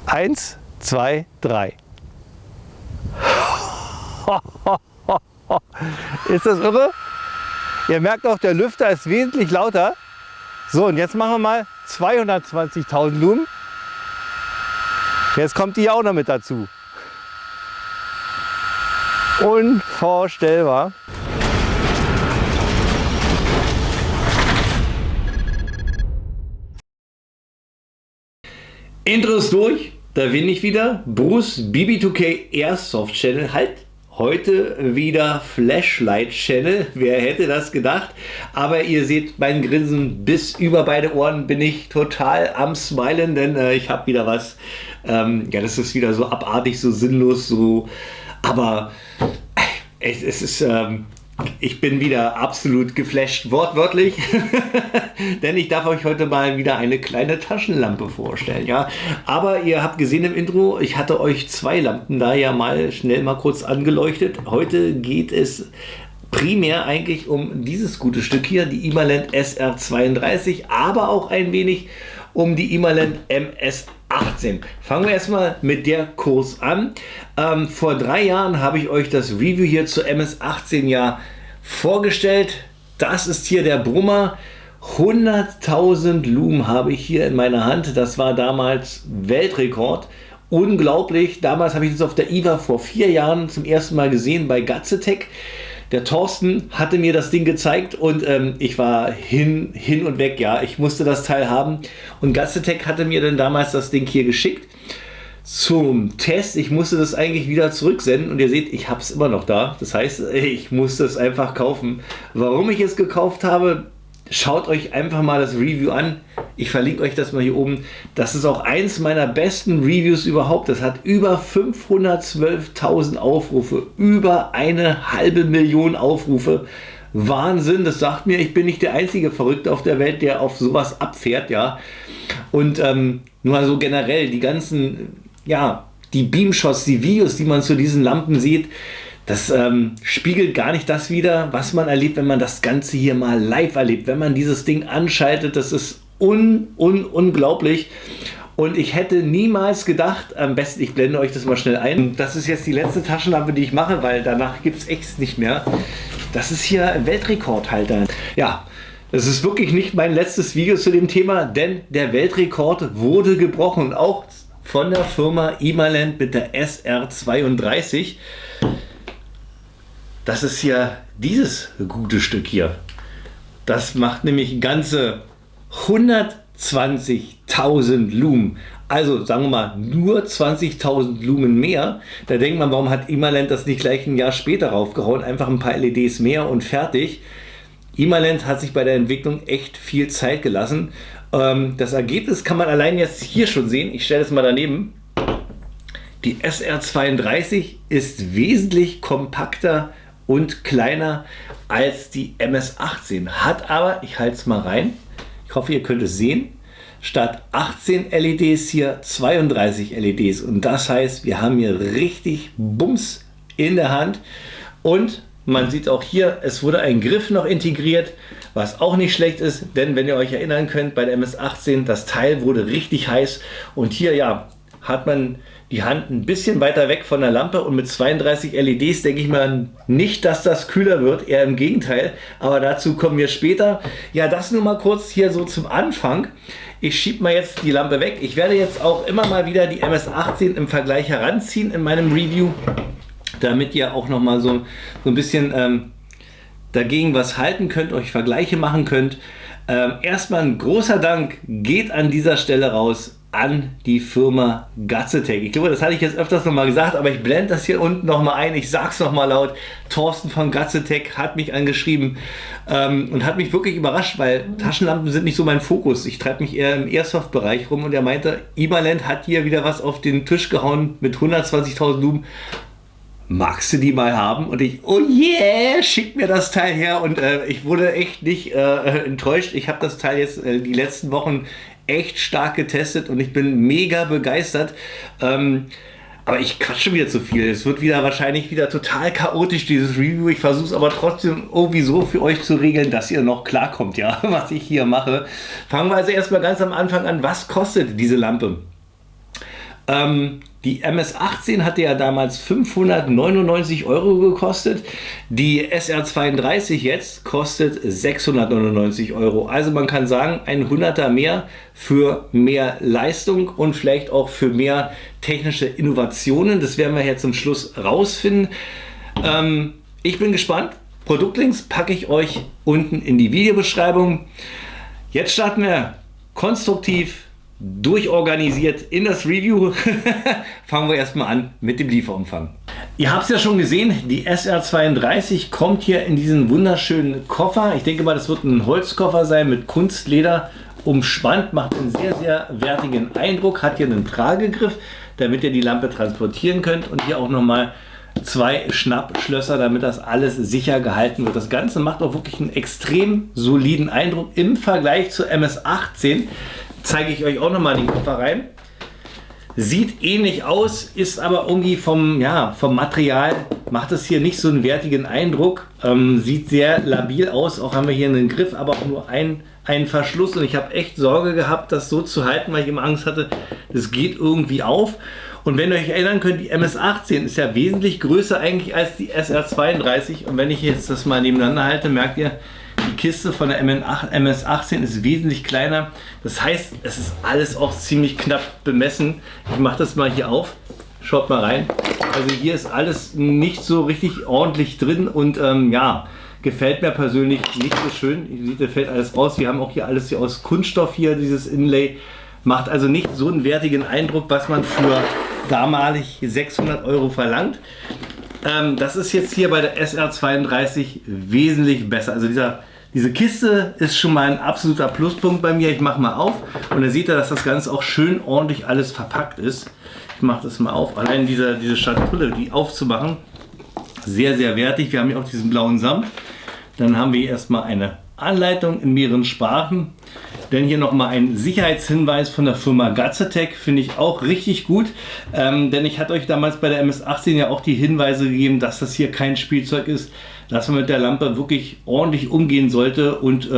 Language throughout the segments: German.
1, 2, 3. Ist das irre? Ihr merkt auch, der Lüfter ist wesentlich lauter. So, und jetzt machen wir mal 220.000 Lumen. Jetzt kommt die auch noch mit dazu. Unvorstellbar. Intro ist durch, da bin ich wieder. Bruce BB2K Airsoft Channel, halt heute wieder Flashlight Channel. Wer hätte das gedacht? Aber ihr seht mein Grinsen bis über beide Ohren, bin ich total am Smilen, denn ich habe wieder was. Ja, das ist wieder so abartig, so sinnlos, so. Aber es ist. Ich bin wieder absolut geflasht, wortwörtlich, denn ich darf euch heute mal wieder eine kleine Taschenlampe vorstellen. Ja? Aber ihr habt gesehen im Intro, ich hatte euch zwei Lampen da ja schnell mal kurz angeleuchtet. Heute geht es primär eigentlich um dieses gute Stück hier, die Imalent SR32, aber auch ein wenig um die Imalent MS18. Fangen wir erstmal mit der Kurs an. Vor 3 Jahren habe ich euch das Review hier zur MS18 ja vorgestellt. Das ist hier der Brummer. 100.000 Lumen habe ich hier in meiner Hand. Das war damals Weltrekord. Unglaublich. Damals habe ich das auf der IWA vor 4 Jahren zum ersten Mal gesehen bei Gatzetech. Der Thorsten hatte mir das Ding gezeigt und ich war hin und weg, ja. Ich musste das Teil haben und Gatzetech hatte mir dann damals das Ding hier geschickt zum Test. Ich musste das eigentlich wieder zurücksenden und ihr seht, ich habe es immer noch da. Das heißt, ich musste es einfach kaufen. Warum ich es gekauft habe, schaut euch einfach mal das Review an. Ich verlinke euch das mal hier oben. Das ist auch eins meiner besten Reviews überhaupt. Das hat über 512.000 Aufrufe, über 1,5 Million Aufrufe. Wahnsinn, das sagt mir, ich bin nicht der einzige Verrückte auf der Welt, der auf sowas abfährt, ja. Und nur so generell, die ganzen, ja, die Beamshots, die Videos, die man zu diesen Lampen sieht, das spiegelt gar nicht das wider, was man erlebt, wenn man das Ganze hier mal live erlebt. Wenn man dieses Ding anschaltet, das ist unglaublich. Und ich hätte niemals gedacht, am besten, ich blende euch das mal schnell ein. Das ist jetzt die letzte Taschenlampe, die ich mache, weil danach gibt es echt nicht mehr. Das ist hier ein Weltrekordhalter. Ja, das ist wirklich nicht mein letztes Video zu dem Thema, denn der Weltrekord wurde gebrochen. Und auch von der Firma Imalent mit der SR32. Das ist hier dieses gute Stück hier. Das macht nämlich ganze 120.000 Lumen. Also sagen wir mal nur 20.000 Lumen mehr. Da denkt man, warum hat Imalent das nicht gleich ein Jahr später raufgehauen? Einfach ein paar LEDs mehr und fertig. Imalent hat sich bei der Entwicklung echt viel Zeit gelassen. Das Ergebnis kann man allein jetzt hier schon sehen. Ich stelle es mal daneben. Die SR32 ist wesentlich kompakter und kleiner als die MS18. Hat aber, ich halte es mal rein, ich hoffe ihr könnt es sehen, statt 18 LEDs hier 32 LEDs. Und das heißt, wir haben hier richtig Bums in der Hand. Und man sieht auch hier, es wurde ein Griff noch integriert, was auch nicht schlecht ist, denn wenn ihr euch erinnern könnt, bei der MS18, das Teil wurde richtig heiß und hier ja, hat man die Hand ein bisschen weiter weg von der Lampe und mit 32 LEDs denke ich mal nicht, dass das kühler wird, eher im Gegenteil, aber dazu kommen wir später. Ja, das nur mal kurz hier so zum Anfang. Ich schiebe mal jetzt die Lampe weg. Ich werde jetzt auch immer mal wieder die MS18 im Vergleich heranziehen in meinem Review, damit ihr auch noch mal so ein bisschen dagegen was halten könnt, euch Vergleiche machen könnt. Erstmal ein großer Dank geht an dieser Stelle raus an die Firma Gatzetech. Ich glaube, das hatte ich jetzt öfters noch mal gesagt, aber ich blende das hier unten noch mal ein. Ich sage es noch mal laut. Thorsten von Gatzetech hat mich angeschrieben und hat mich wirklich überrascht, weil Taschenlampen sind nicht so mein Fokus. Ich treibe mich eher im Airsoft-Bereich rum und er meinte, Imalent hat hier wieder was auf den Tisch gehauen mit 120.000 Lumen. Magst du die mal haben? Und ich, oh yeah, schick mir das Teil her. Und ich wurde echt nicht enttäuscht. Ich habe das Teil jetzt die letzten Wochen echt stark getestet und ich bin mega begeistert. Aber ich quatsche wieder zu viel. Es wird wahrscheinlich wieder total chaotisch, dieses Review. Ich versuche es aber trotzdem sowieso für euch zu regeln, dass ihr noch klarkommt, ja, was ich hier mache. Fangen wir also erstmal ganz am Anfang an. Was kostet diese Lampe? Die MS-18 hatte ja damals 599 € gekostet. Die SR32 jetzt kostet 699 €. Also man kann sagen, ein Hunderter mehr für mehr Leistung und vielleicht auch für mehr technische Innovationen. Das werden wir jetzt zum Schluss rausfinden. Ich bin gespannt. Produktlinks packe ich euch unten in die Videobeschreibung. Jetzt starten wir konstruktiv durchorganisiert in das Review. Fangen wir erstmal an mit dem Lieferumfang. Ihr habt es ja schon gesehen, die SR32 kommt hier in diesen wunderschönen Koffer. Ich denke mal, das wird ein Holzkoffer sein mit Kunstleder umspannt, macht einen sehr, sehr wertigen Eindruck, hat hier einen Tragegriff, damit ihr die Lampe transportieren könnt und hier auch nochmal 2 Schnappschlösser, damit das alles sicher gehalten wird. Das Ganze macht auch wirklich einen extrem soliden Eindruck im Vergleich zur MS-18. Zeige ich euch auch nochmal den Koffer rein. Sieht ähnlich aus, ist aber irgendwie vom Material, macht es hier nicht so einen wertigen Eindruck. Sieht sehr labil aus, auch haben wir hier einen Griff, aber auch nur einen Verschluss. Und ich habe echt Sorge gehabt, das so zu halten, weil ich immer Angst hatte, das geht irgendwie auf. Und wenn ihr euch erinnern könnt, die MS-18 ist ja wesentlich größer eigentlich als die SR32. Und wenn ich jetzt das mal nebeneinander halte, merkt ihr, die Kiste von der MS-18 ist wesentlich kleiner. Das heißt, es ist alles auch ziemlich knapp bemessen. Ich mache das mal hier auf. Schaut mal rein. Also hier ist alles nicht so richtig ordentlich drin und gefällt mir persönlich nicht so schön. Ihr seht, da fällt alles raus. Wir haben auch hier alles aus Kunststoff hier, dieses Inlay. Macht also nicht so einen wertigen Eindruck, was man für damalig 600 € verlangt. Das ist jetzt hier bei der SR32 wesentlich besser. Also diese Kiste ist schon mal ein absoluter Pluspunkt bei mir. Ich mache mal auf und dann seht ihr, dass das Ganze auch schön ordentlich alles verpackt ist. Ich mache das mal auf. Allein diese Schatulle, die aufzumachen, sehr, sehr wertig. Wir haben hier auch diesen blauen Samt. Dann haben wir hier erstmal eine Anleitung in mehreren Sprachen. Denn hier nochmal ein Sicherheitshinweis von der Firma Gazetec, finde ich auch richtig gut. Denn ich hatte euch damals bei der MS-18 ja auch die Hinweise gegeben, dass das hier kein Spielzeug ist, dass man mit der Lampe wirklich ordentlich umgehen sollte und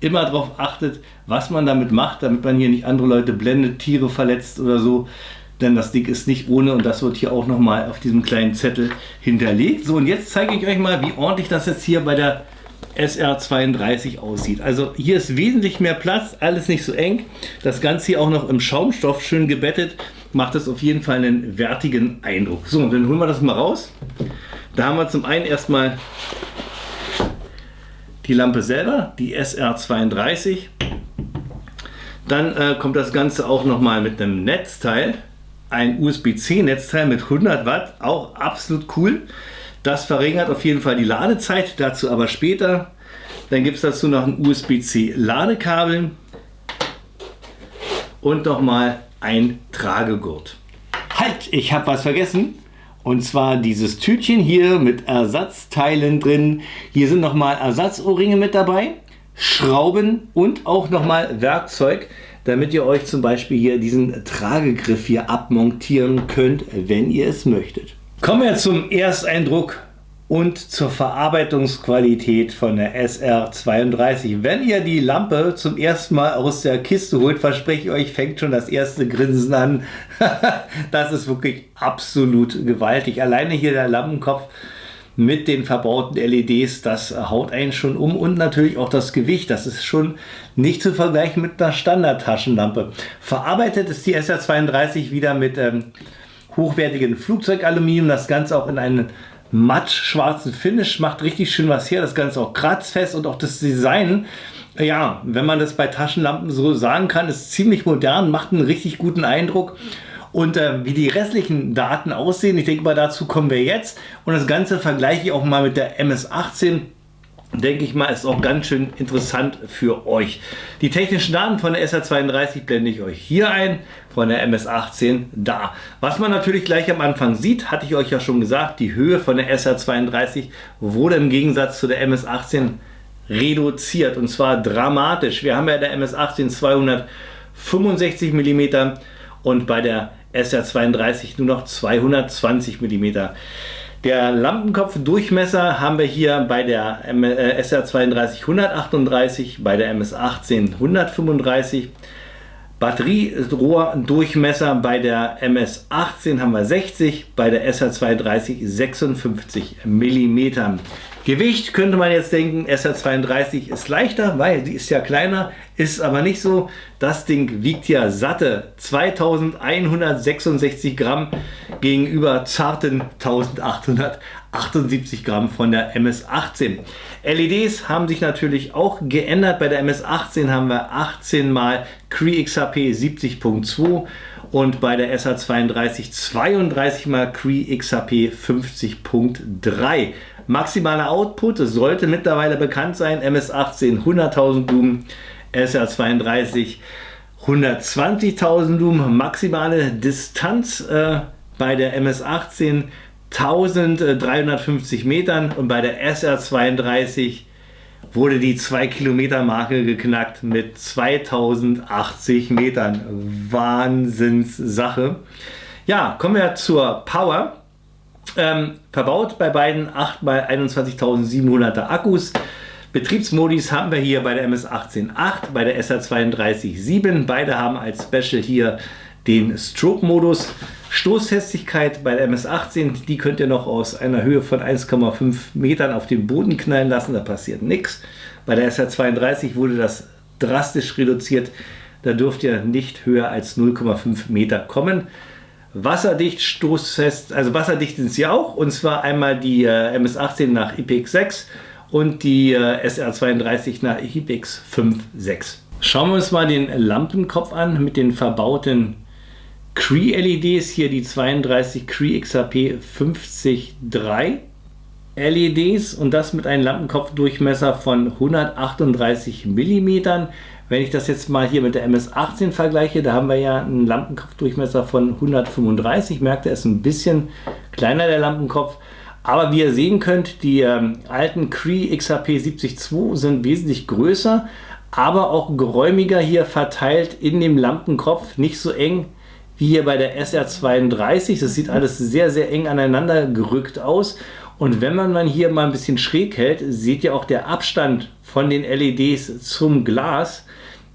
immer darauf achtet, was man damit macht, damit man hier nicht andere Leute blendet, Tiere verletzt oder so. Denn das Ding ist nicht ohne und das wird hier auch nochmal auf diesem kleinen Zettel hinterlegt. So, und jetzt zeige ich euch mal, wie ordentlich das jetzt hier bei der SR32 aussieht. Also hier ist wesentlich mehr Platz, alles nicht so eng. Das Ganze hier auch noch im Schaumstoff schön gebettet, macht es auf jeden Fall einen wertigen Eindruck. So, und dann holen wir das mal raus. Da haben wir zum einen erstmal die Lampe selber, die SR32. Dann kommt das Ganze auch noch mal mit einem Netzteil, ein USB-C Netzteil mit 100 Watt, auch absolut cool. Das verringert auf jeden Fall die Ladezeit, dazu aber später. Dann gibt es dazu noch ein USB-C Ladekabel und nochmal ein Tragegurt. Halt, ich habe was vergessen. Und zwar dieses Tütchen hier mit Ersatzteilen drin. Hier sind nochmal Ersatzohrringe mit dabei, Schrauben und auch nochmal Werkzeug, damit ihr euch zum Beispiel hier diesen Tragegriff hier abmontieren könnt, wenn ihr es möchtet. Kommen wir zum Ersteindruck und zur Verarbeitungsqualität von der SR32. Wenn ihr die Lampe zum ersten Mal aus der Kiste holt, verspreche ich euch, fängt schon das erste Grinsen an. Das ist wirklich absolut gewaltig. Alleine hier der Lampenkopf mit den verbauten LEDs, das haut einen schon um und natürlich auch das Gewicht. Das ist schon nicht zu vergleichen mit einer Standard-Taschenlampe. Verarbeitet ist die SR32 wieder mit hochwertigen Flugzeugaluminium, das Ganze auch in einen matt-schwarzen Finish, macht richtig schön was her, das Ganze auch kratzfest und auch das Design, ja, wenn man das bei Taschenlampen so sagen kann, ist ziemlich modern, macht einen richtig guten Eindruck. Und wie die restlichen Daten aussehen, ich denke mal, dazu kommen wir jetzt. Und das Ganze vergleiche ich auch mal mit der MS-18. Denke ich mal, ist auch ganz schön interessant für euch. Die technischen Daten von der SR32 blende ich euch hier ein, von der MS-18 da. Was man natürlich gleich am Anfang sieht, hatte ich euch ja schon gesagt, die Höhe von der SR32 wurde im Gegensatz zu der MS-18 reduziert und zwar dramatisch. Wir haben ja der MS-18 265 mm und bei der SR32 nur noch 220 mm. Der Lampenkopfdurchmesser haben wir hier bei der SR32 138, bei der MS-18 135. Batterierohrdurchmesser bei der MS18 haben wir 60, bei der SR32 56 mm. Gewicht könnte man jetzt denken, SR32 ist leichter, weil sie ist ja kleiner, ist aber nicht so. Das Ding wiegt ja satte 2166 Gramm gegenüber zarten 1878 Gramm von der MS18. LEDs haben sich natürlich auch geändert. Bei der MS18 haben wir 18 mal Cree XHP 70.2 und bei der SR32 32 mal Cree XHP 50.3. Maximaler Output, es sollte mittlerweile bekannt sein, MS18 100.000 Lumen, SR32 120.000 Lumen. Maximale Distanz bei der MS18 1350 Metern und bei der SR32 wurde die 2 Kilometer Marke geknackt mit 2080 Metern. Wahnsinnssache. Ja, kommen wir zur Power. Verbaut bei beiden 8x21.700er Akkus. Betriebsmodis haben wir hier bei der MS18 8, bei der SR32 7. Beide haben als Special hier den Strobe-Modus. Stoßfestigkeit bei der MS18, die könnt ihr noch aus einer Höhe von 1,5 Metern auf den Boden knallen lassen, da passiert nichts. Bei der SR32 wurde das drastisch reduziert, da dürft ihr nicht höher als 0,5 Meter kommen. Wasserdicht, stoßfest, also wasserdicht sind sie auch, und zwar einmal die MS18 nach IPX6 und die SR32 nach IPX5.6. Schauen wir uns mal den Lampenkopf an mit den verbauten Cree LEDs, hier die 32 Cree XHP 50.3 LEDs und das mit einem Lampenkopfdurchmesser von 138 mm. Wenn ich das jetzt mal hier mit der MS18 vergleiche, da haben wir ja einen Lampenkopfdurchmesser von 135. Merkt ihr, ist ein bisschen kleiner der Lampenkopf. Aber wie ihr sehen könnt, die alten Cree XHP 70.2 sind wesentlich größer, aber auch geräumiger hier verteilt in dem Lampenkopf. Nicht so eng wie hier bei der SR32. Das sieht alles sehr, sehr eng aneinander gerückt aus. Und wenn man hier mal ein bisschen schräg hält, seht ihr auch der Abstand von den LEDs zum Glas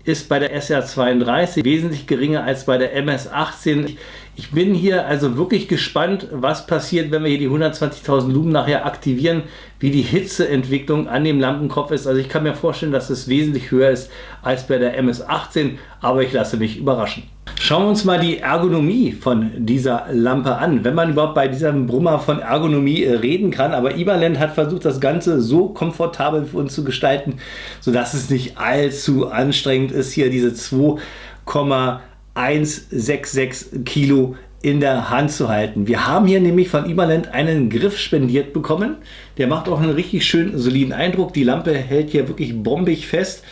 ist bei der SR32 wesentlich geringer als bei der MS18. Ich bin hier also wirklich gespannt, was passiert, wenn wir hier die 120.000 Lumen nachher aktivieren, wie die Hitzeentwicklung an dem Lampenkopf ist. Also ich kann mir vorstellen, dass es wesentlich höher ist als bei der MS18, aber ich lasse mich überraschen. Schauen wir uns mal die Ergonomie von dieser Lampe an, wenn man überhaupt bei diesem Brummer von Ergonomie reden kann. Aber Ivalent hat versucht, das Ganze so komfortabel für uns zu gestalten, sodass es nicht allzu anstrengend ist, hier diese 2,166 Kilo in der Hand zu halten. Wir haben hier nämlich von Ivalent einen Griff spendiert bekommen. Der macht auch einen richtig schön soliden Eindruck. Die Lampe hält hier wirklich bombig fest.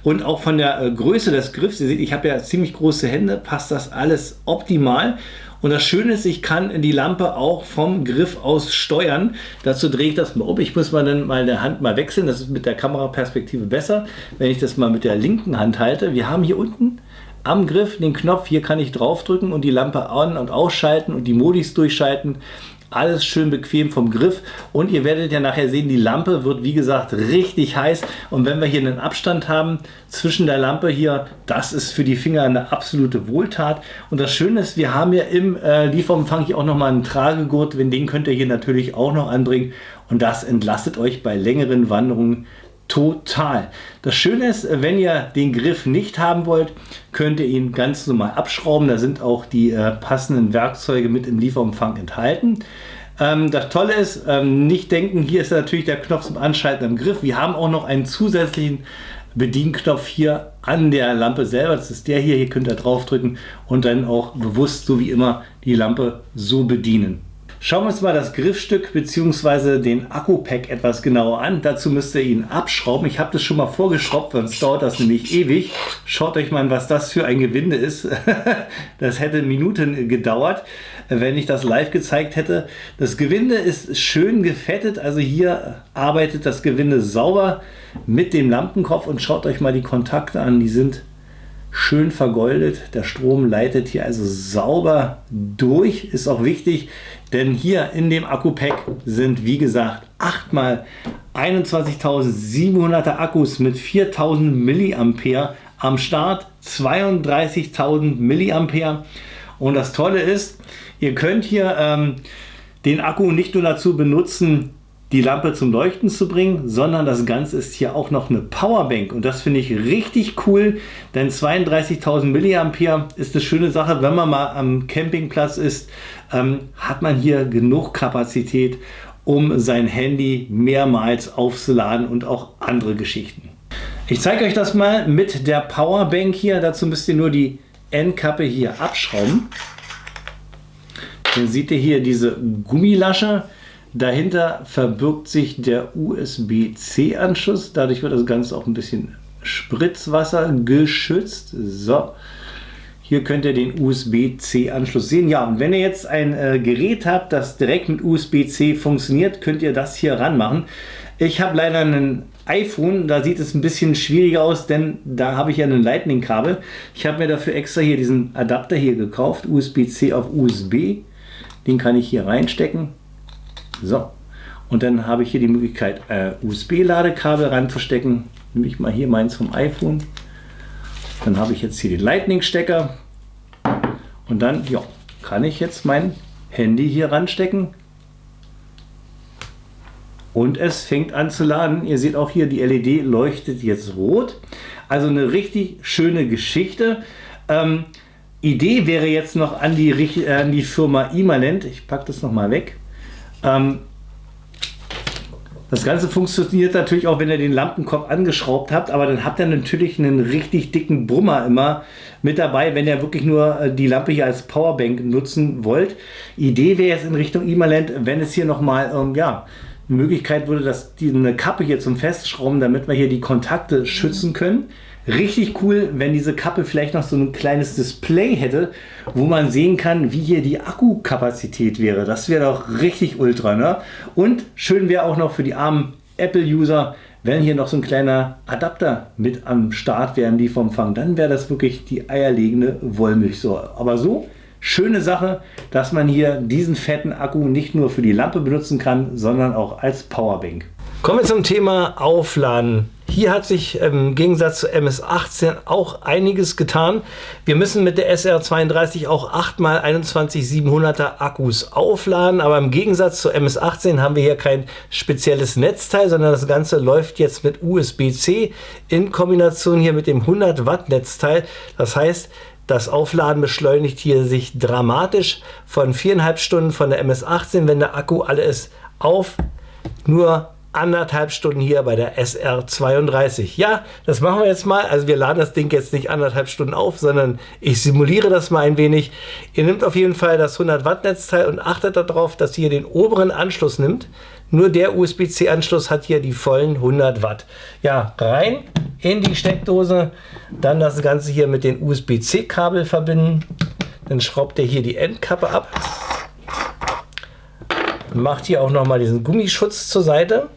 Und auch von der Größe des Griffs, ihr seht, ich habe ja ziemlich große Hände, passt das alles optimal. Und das Schöne ist, ich kann die Lampe auch vom Griff aus steuern. Dazu drehe ich das mal um. Ich muss mal dann meine Hand mal wechseln. Das ist mit der Kameraperspektive besser, wenn ich das mal mit der linken Hand halte. Wir haben hier unten am Griff den Knopf, hier kann ich draufdrücken und die Lampe an- und ausschalten und die Modis durchschalten. Alles schön bequem vom Griff und ihr werdet ja nachher sehen, die Lampe wird wie gesagt richtig heiß und wenn wir hier einen Abstand haben zwischen der Lampe hier, das ist für die Finger eine absolute Wohltat. Und das Schöne ist, wir haben ja im Lieferumfang hier auch nochmal einen Tragegurt, den könnt ihr hier natürlich auch noch anbringen und das entlastet euch bei längeren Wanderungen total. Das Schöne ist, wenn ihr den Griff nicht haben wollt, könnt ihr ihn ganz normal abschrauben. Da sind auch die passenden Werkzeuge mit im Lieferumfang enthalten. Das Tolle ist, nicht denken, hier ist natürlich der Knopf zum Anschalten am Griff. Wir haben auch noch einen zusätzlichen Bedienknopf hier an der Lampe selber. Das ist der hier. Hier könnt ihr draufdrücken und dann auch bewusst, so wie immer, die Lampe so bedienen. Schauen wir uns mal das Griffstück bzw. den Akku-Pack etwas genauer an. Dazu müsst ihr ihn abschrauben. Ich habe das schon mal vorgeschraubt, sonst dauert das nämlich ewig. Schaut euch mal an, was das für ein Gewinde ist. Das hätte Minuten gedauert, wenn ich das live gezeigt hätte. Das Gewinde ist schön gefettet, also hier arbeitet das Gewinde sauber mit dem Lampenkopf und schaut euch mal die Kontakte an, die sind schön vergoldet. Der Strom leitet hier also sauber durch, ist auch wichtig, denn hier in dem Akku-Pack sind wie gesagt 8x21.700er Akkus mit 4000 mA am Start, 32.000 Milliampere. Und das Tolle ist, ihr könnt hier den Akku nicht nur dazu benutzen, die Lampe zum Leuchten zu bringen, sondern das Ganze ist hier auch noch eine Powerbank. Und das finde ich richtig cool, denn 32.000 Milliampere ist eine schöne Sache. Wenn man mal am Campingplatz ist, hat man hier genug Kapazität, um sein Handy mehrmals aufzuladen und auch andere Geschichten. Ich zeige euch das mal mit der Powerbank hier. Dazu müsst ihr nur die Endkappe hier abschrauben. Dann seht ihr hier diese Gummilasche. Dahinter verbirgt sich der USB-C-Anschluss. Dadurch wird das Ganze auch ein bisschen Spritzwasser geschützt. So, hier könnt ihr den USB-C-Anschluss sehen. Ja, und wenn ihr jetzt ein Gerät habt, das direkt mit USB-C funktioniert, könnt ihr das hier ranmachen. Ich habe leider ein iPhone, da sieht es ein bisschen schwieriger aus, denn da habe ich ja ein Lightning-Kabel. Ich habe mir dafür extra hier diesen Adapter hier gekauft, USB-C auf USB. Den kann ich hier reinstecken. So, und dann habe ich hier die Möglichkeit, USB-Ladekabel reinzustecken. Nehme ich mal hier meins vom iPhone. Dann habe ich jetzt hier den Lightning-Stecker. Und dann ja, kann ich jetzt mein Handy hier ranstecken. Und es fängt an zu laden. Ihr seht auch hier, die LED leuchtet jetzt rot. Also eine richtig schöne Geschichte. Idee wäre jetzt noch an die Firma Imalent. Ich packe das nochmal weg. Das Ganze funktioniert natürlich auch, wenn ihr den Lampenkopf angeschraubt habt, aber dann habt ihr natürlich einen richtig dicken Brummer immer mit dabei, wenn ihr wirklich nur die Lampe hier als Powerbank nutzen wollt. Idee wäre jetzt in Richtung Imalent, wenn es hier nochmal ja, eine Möglichkeit würde, dass eine Kappe hier zum Festschrauben, damit wir hier die Kontakte schützen können. Richtig cool, wenn diese Kappe vielleicht noch so ein kleines Display hätte, wo man sehen kann, wie hier die Akkukapazität wäre. Das wäre doch richtig ultra, ne? Und schön wäre auch noch für die armen Apple-User, wenn hier noch so ein kleiner Adapter mit am Start wäre im Lieferumfang. Dann wäre das wirklich die eierlegende Wollmilchsau. Aber so, schöne Sache, dass man hier diesen fetten Akku nicht nur für die Lampe benutzen kann, sondern auch als Powerbank. Kommen wir zum Thema Aufladen. Hier hat sich im Gegensatz zu MS18 auch einiges getan. Wir müssen mit der SR32 auch 8x21700er Akkus aufladen, aber im Gegensatz zu MS18 haben wir hier kein spezielles Netzteil, sondern das Ganze läuft jetzt mit USB-C in Kombination hier mit dem 100 Watt Netzteil. Das heißt, das Aufladen beschleunigt hier sich dramatisch von 4,5 Stunden von der MS18, wenn der Akku alle ist, auf nur 1,5 Stunden hier bei der SR32. Ja, das machen wir jetzt mal. Also wir laden das Ding jetzt nicht 1,5 Stunden auf, sondern ich simuliere das mal ein wenig. Ihr nehmt auf jeden Fall das 100 Watt Netzteil und achtet darauf, dass ihr den oberen Anschluss nimmt. Nur der USB-C Anschluss hat hier die vollen 100 Watt. Ja, rein in die Steckdose, dann das Ganze hier mit den USB-C Kabel verbinden. Dann schraubt ihr hier die Endkappe ab. Macht hier auch noch mal diesen Gummischutz zur Seite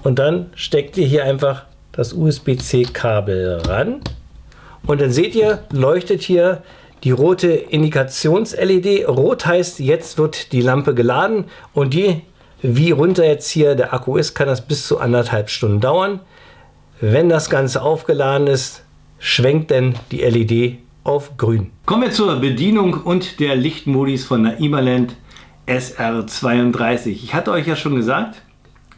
und dann steckt ihr hier einfach das USB-C-Kabel ran und dann seht ihr, leuchtet hier die rote Indikations-LED. Rot heißt, jetzt wird die Lampe geladen und wie runter jetzt hier der Akku ist, kann das bis zu 1,5 Stunden dauern. Wenn das Ganze aufgeladen ist, schwenkt dann die LED auf grün. Kommen wir zur Bedienung und der Lichtmodis von der Imalent SR32. Ich hatte euch ja schon gesagt,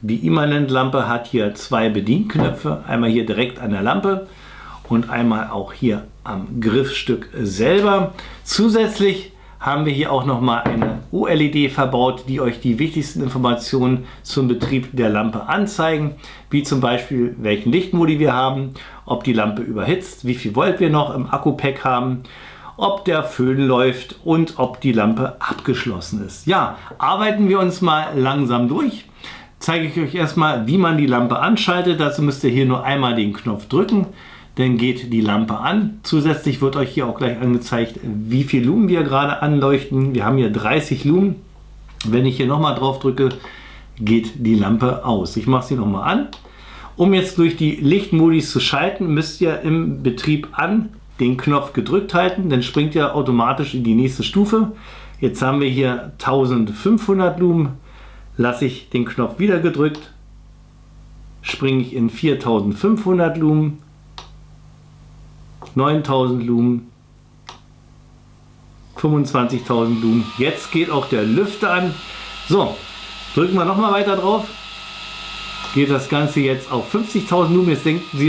die Imalent Lampe hat hier zwei Bedienknöpfe. Einmal hier direkt an der Lampe und einmal auch hier am Griffstück selber. Zusätzlich haben wir hier auch noch mal eine OLED verbaut, die euch die wichtigsten Informationen zum Betrieb der Lampe anzeigen, wie zum Beispiel welchen Lichtmodi wir haben, ob die Lampe überhitzt, wie viel Volt wir noch im Akku-Pack haben, ob der Föhn läuft und ob die Lampe abgeschlossen ist. Ja, arbeiten wir uns mal langsam durch. Zeige ich euch erstmal, wie man die Lampe anschaltet. Dazu müsst ihr hier nur einmal den Knopf drücken. Dann geht die Lampe an. Zusätzlich wird euch hier auch gleich angezeigt, wie viel Lumen wir gerade anleuchten. Wir haben hier 30 Lumen. Wenn ich hier nochmal drauf drücke, geht die Lampe aus. Ich mache sie nochmal an. Um jetzt durch die Lichtmodis zu schalten, müsst ihr im Betrieb an den Knopf gedrückt halten. Dann springt ihr automatisch in die nächste Stufe. Jetzt haben wir hier 1500 Lumen. Lasse ich den Knopf wieder gedrückt, springe ich in 4500 Lumen. 9.000 Lumen, 25.000 Lumen. Jetzt geht auch der Lüfter an. So, drücken wir nochmal weiter drauf. Geht das Ganze jetzt auf 50.000 Lumen. Jetzt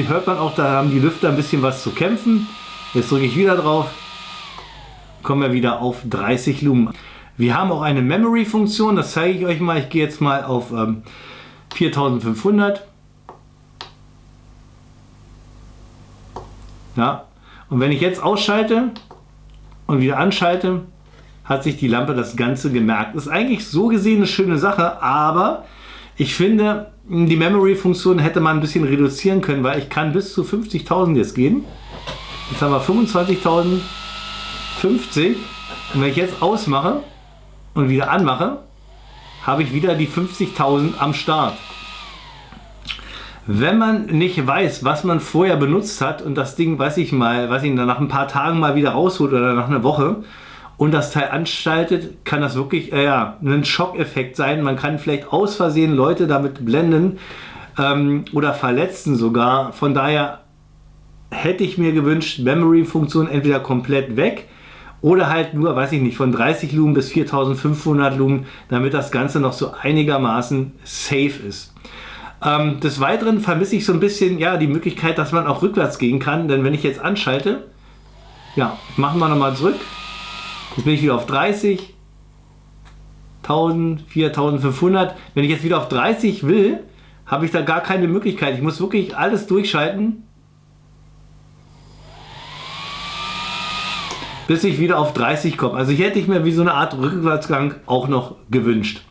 hört man auch, da haben die Lüfter ein bisschen was zu kämpfen. Jetzt drücke ich wieder drauf. Kommen wir wieder auf 30 Lumen. Wir haben auch eine Memory-Funktion. Das zeige ich euch mal. Ich gehe jetzt mal auf 4.500. Ja. Und wenn ich jetzt ausschalte und wieder anschalte, hat sich die Lampe das Ganze gemerkt. Das ist eigentlich so gesehen eine schöne Sache, aber ich finde, die Memory-Funktion hätte man ein bisschen reduzieren können, weil ich kann bis zu 50.000 jetzt gehen. Jetzt haben wir 25.000, 50. Und wenn ich jetzt ausmache und wieder anmache, habe ich wieder die 50.000 am Start. Wenn man nicht weiß, was man vorher benutzt hat und das Ding, weiß ich nach ein paar Tagen mal wieder rausholt oder nach einer Woche und das Teil anschaltet, kann das wirklich ein Schockeffekt sein. Man kann vielleicht aus Versehen Leute damit blenden oder verletzen sogar. Von daher hätte ich mir gewünscht, Memory-Funktion entweder komplett weg oder halt nur, weiß ich nicht, von 30 Lumen bis 4.500 Lumen, damit das Ganze noch so einigermaßen safe ist. Des Weiteren vermisse ich so ein bisschen die Möglichkeit, dass man auch rückwärts gehen kann, denn wenn ich jetzt anschalte, machen wir nochmal zurück, jetzt bin ich wieder auf 30, 1000, 4500, wenn ich jetzt wieder auf 30 will, habe ich da gar keine Möglichkeit, ich muss wirklich alles durchschalten, bis ich wieder auf 30 komme. Also ich hätte mir wie so eine Art Rückwärtsgang auch noch gewünscht.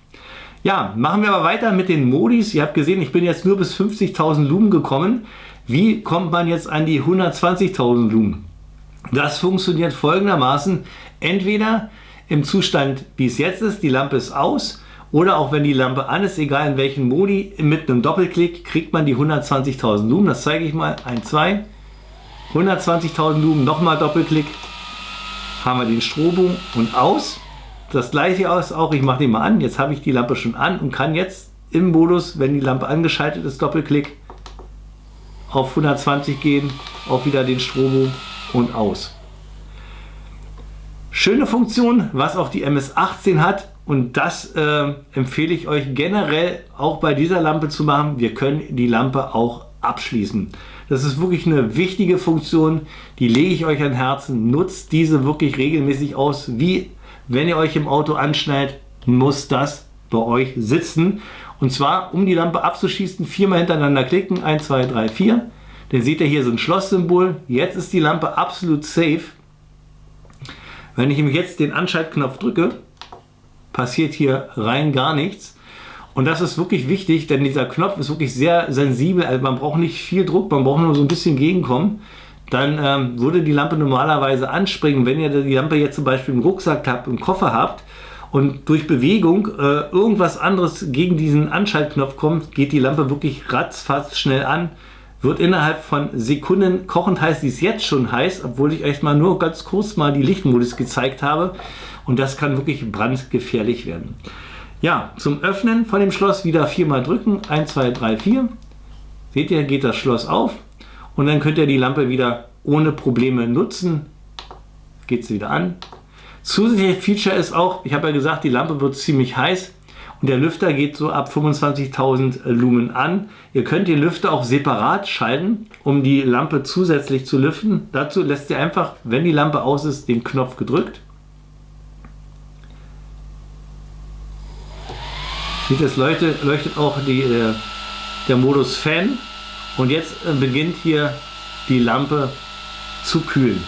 Ja, machen wir aber weiter mit den Modis. Ihr habt gesehen, ich bin jetzt nur bis 50.000 Lumen gekommen. Wie kommt man jetzt an die 120.000 Lumen? Das funktioniert folgendermaßen. Entweder im Zustand, wie es jetzt ist, die Lampe ist aus, oder auch wenn die Lampe an ist, egal in welchen Modi, mit einem Doppelklick kriegt man die 120.000 Lumen. Das zeige ich mal. 1, 2, 120.000 Lumen, nochmal Doppelklick. Haben wir den Strobo und aus. Das gleiche ist auch, ich mache den mal an, jetzt habe ich die Lampe schon an und kann jetzt im Modus, wenn die Lampe angeschaltet ist, Doppelklick auf 120 gehen, auch wieder den Strobo und aus. Schöne Funktion, was auch die MS-18 hat und das empfehle ich euch generell auch bei dieser Lampe zu machen. Wir können die Lampe auch abschließen. Das ist wirklich eine wichtige Funktion, die lege ich euch an Herzen. Nutzt diese wirklich regelmäßig aus, wie wenn ihr euch im Auto anschnallt, muss das bei euch sitzen. Und zwar, um die Lampe abzuschießen, 4-mal hintereinander klicken. 1, 2, 3, 4. Dann seht ihr hier so ein Schlosssymbol. Jetzt ist die Lampe absolut safe. Wenn ich nämlich jetzt den Anschaltknopf drücke, passiert hier rein gar nichts. Und das ist wirklich wichtig, denn dieser Knopf ist wirklich sehr sensibel. Also man braucht nicht viel Druck, man braucht nur so ein bisschen Gegenkommen. Dann würde die Lampe normalerweise anspringen. Wenn ihr die Lampe jetzt zum Beispiel im Rucksack habt, im Koffer habt und durch Bewegung irgendwas anderes gegen diesen Anschaltknopf kommt, geht die Lampe wirklich ratzfatz schnell an, wird innerhalb von Sekunden kochend heiß, die ist jetzt schon heiß, obwohl ich euch mal nur ganz kurz mal die Lichtmodus gezeigt habe und das kann wirklich brandgefährlich werden. Ja, zum Öffnen von dem Schloss wieder 4-mal drücken, 1, 2, 3, 4. Seht ihr, geht das Schloss auf. Und dann könnt ihr die Lampe wieder ohne Probleme nutzen. Geht sie wieder an. Zusätzliches Feature ist auch, ich habe ja gesagt, die Lampe wird ziemlich heiß und der Lüfter geht so ab 25.000 Lumen an. Ihr könnt den Lüfter auch separat schalten, um die Lampe zusätzlich zu lüften. Dazu lässt ihr einfach, wenn die Lampe aus ist, den Knopf gedrückt. Seht ihr, es leuchtet auch der Modus Fan. Und jetzt beginnt hier die Lampe zu kühlen.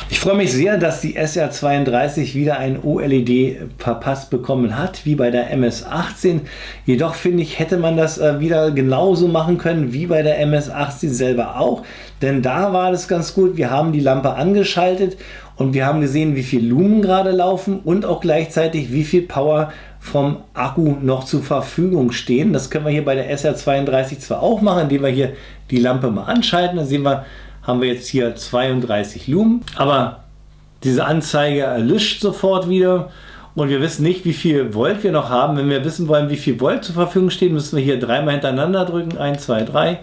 Ich freue mich sehr, dass die SR32 wieder ein OLED verpasst bekommen hat, wie bei der MS-18. Jedoch finde ich, hätte man das wieder genauso machen können, wie bei der MS-18 selber auch. Denn da war das ganz gut. Wir haben die Lampe angeschaltet und wir haben gesehen, wie viel Lumen gerade laufen und auch gleichzeitig, wie viel Power vom Akku noch zur Verfügung stehen. Das können wir hier bei der SR32 zwar auch machen, indem wir hier die Lampe mal anschalten. Da sehen wir, haben wir jetzt hier 32 Lumen, aber diese Anzeige erlischt sofort wieder und wir wissen nicht, wie viel Volt wir noch haben. Wenn wir wissen wollen, wie viel Volt zur Verfügung steht, müssen wir hier 3-mal hintereinander drücken. 1, 2, 3.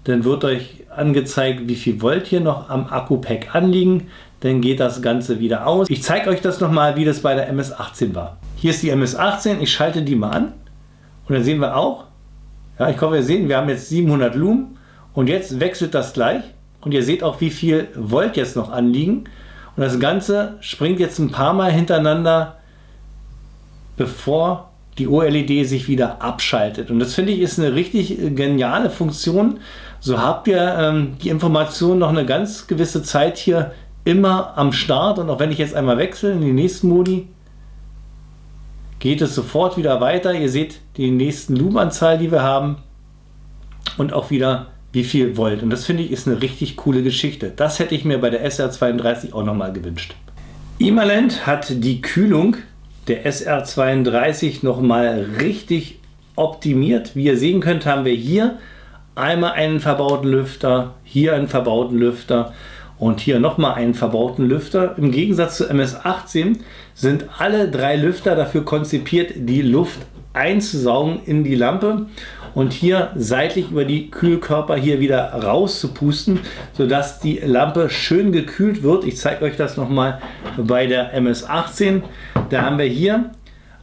dann wird euch angezeigt, wie viel Volt hier noch am Akku-Pack anliegen. Dann geht das Ganze wieder aus. Ich zeige euch das nochmal, wie das bei der MS-18 war. Hier ist die MS-18, ich schalte die mal an und dann sehen wir auch, ja, ich hoffe, ihr seht, wir haben jetzt 700 Lumen und jetzt wechselt das gleich und ihr seht auch, wie viel Volt jetzt noch anliegen und das Ganze springt jetzt ein paar Mal hintereinander, bevor die OLED sich wieder abschaltet. Und das finde ich ist eine richtig geniale Funktion. So habt ihr die Information noch eine ganz gewisse Zeit hier immer am Start und auch wenn ich jetzt einmal wechsle in die nächsten Modi, geht es sofort wieder weiter. Ihr seht die nächsten Lumenanzahl, die wir haben und auch wieder wie viel Volt. Und das finde ich ist eine richtig coole Geschichte. Das hätte ich mir bei der SR32 auch nochmal gewünscht. Imalent hat die Kühlung der SR32 nochmal richtig optimiert. Wie ihr sehen könnt, haben wir hier einmal einen verbauten Lüfter, hier einen verbauten Lüfter und hier nochmal einen verbauten Lüfter. Im Gegensatz zu MS-18 sind alle 3 Lüfter dafür konzipiert, die Luft einzusaugen in die Lampe und hier seitlich über die Kühlkörper hier wieder rauszupusten, sodass die Lampe schön gekühlt wird. Ich zeige euch das nochmal bei der MS-18. Da haben wir hier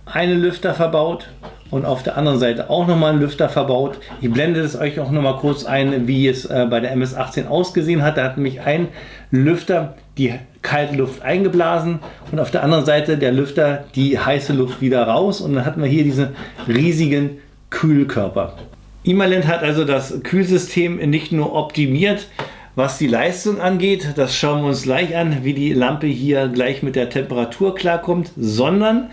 einen Lüfter verbaut und auf der anderen Seite auch nochmal einen Lüfter verbaut. Ich blende es euch auch nochmal kurz ein, wie es bei der MS-18 ausgesehen hat. Da hat nämlich ein Lüfter die kalte Luft eingeblasen und auf der anderen Seite der Lüfter die heiße Luft wieder raus und dann hatten wir hier diese riesigen Kühlkörper. Imalent hat also das Kühlsystem nicht nur optimiert, was die Leistung angeht, das schauen wir uns gleich an, wie die Lampe hier gleich mit der Temperatur klarkommt, sondern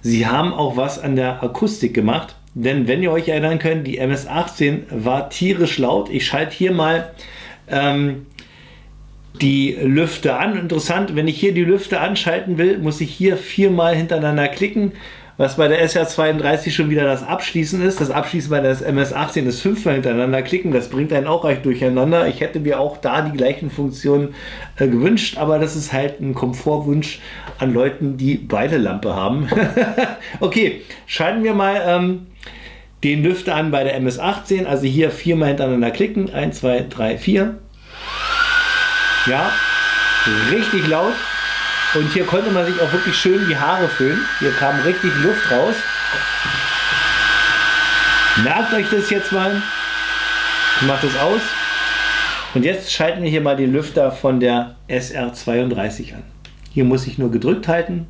sie haben auch was an der Akustik gemacht. Denn wenn ihr euch erinnern könnt, die MS-18 war tierisch laut. Ich schalte hier mal die Lüfter an. Interessant, wenn ich hier die Lüfter anschalten will, muss ich hier 4-mal hintereinander klicken. Was bei der SR32 schon wieder das Abschließen ist. Das Abschließen bei der MS-18 ist 5-mal hintereinander klicken. Das bringt einen auch recht durcheinander. Ich hätte mir auch da die gleichen Funktionen gewünscht, aber das ist halt ein Komfortwunsch an Leuten, die beide Lampe haben. Okay, schalten wir mal den Lüfter an bei der MS-18. Also hier 4-mal hintereinander klicken. 1, 2, 3, 4. Ja, richtig laut. Und hier konnte man sich auch wirklich schön die Haare föhnen. Hier kam richtig Luft raus. Merkt euch das jetzt mal. Ich mache das aus. Und jetzt schalten wir hier mal den Lüfter von der SR32 an. Hier muss ich nur gedrückt halten.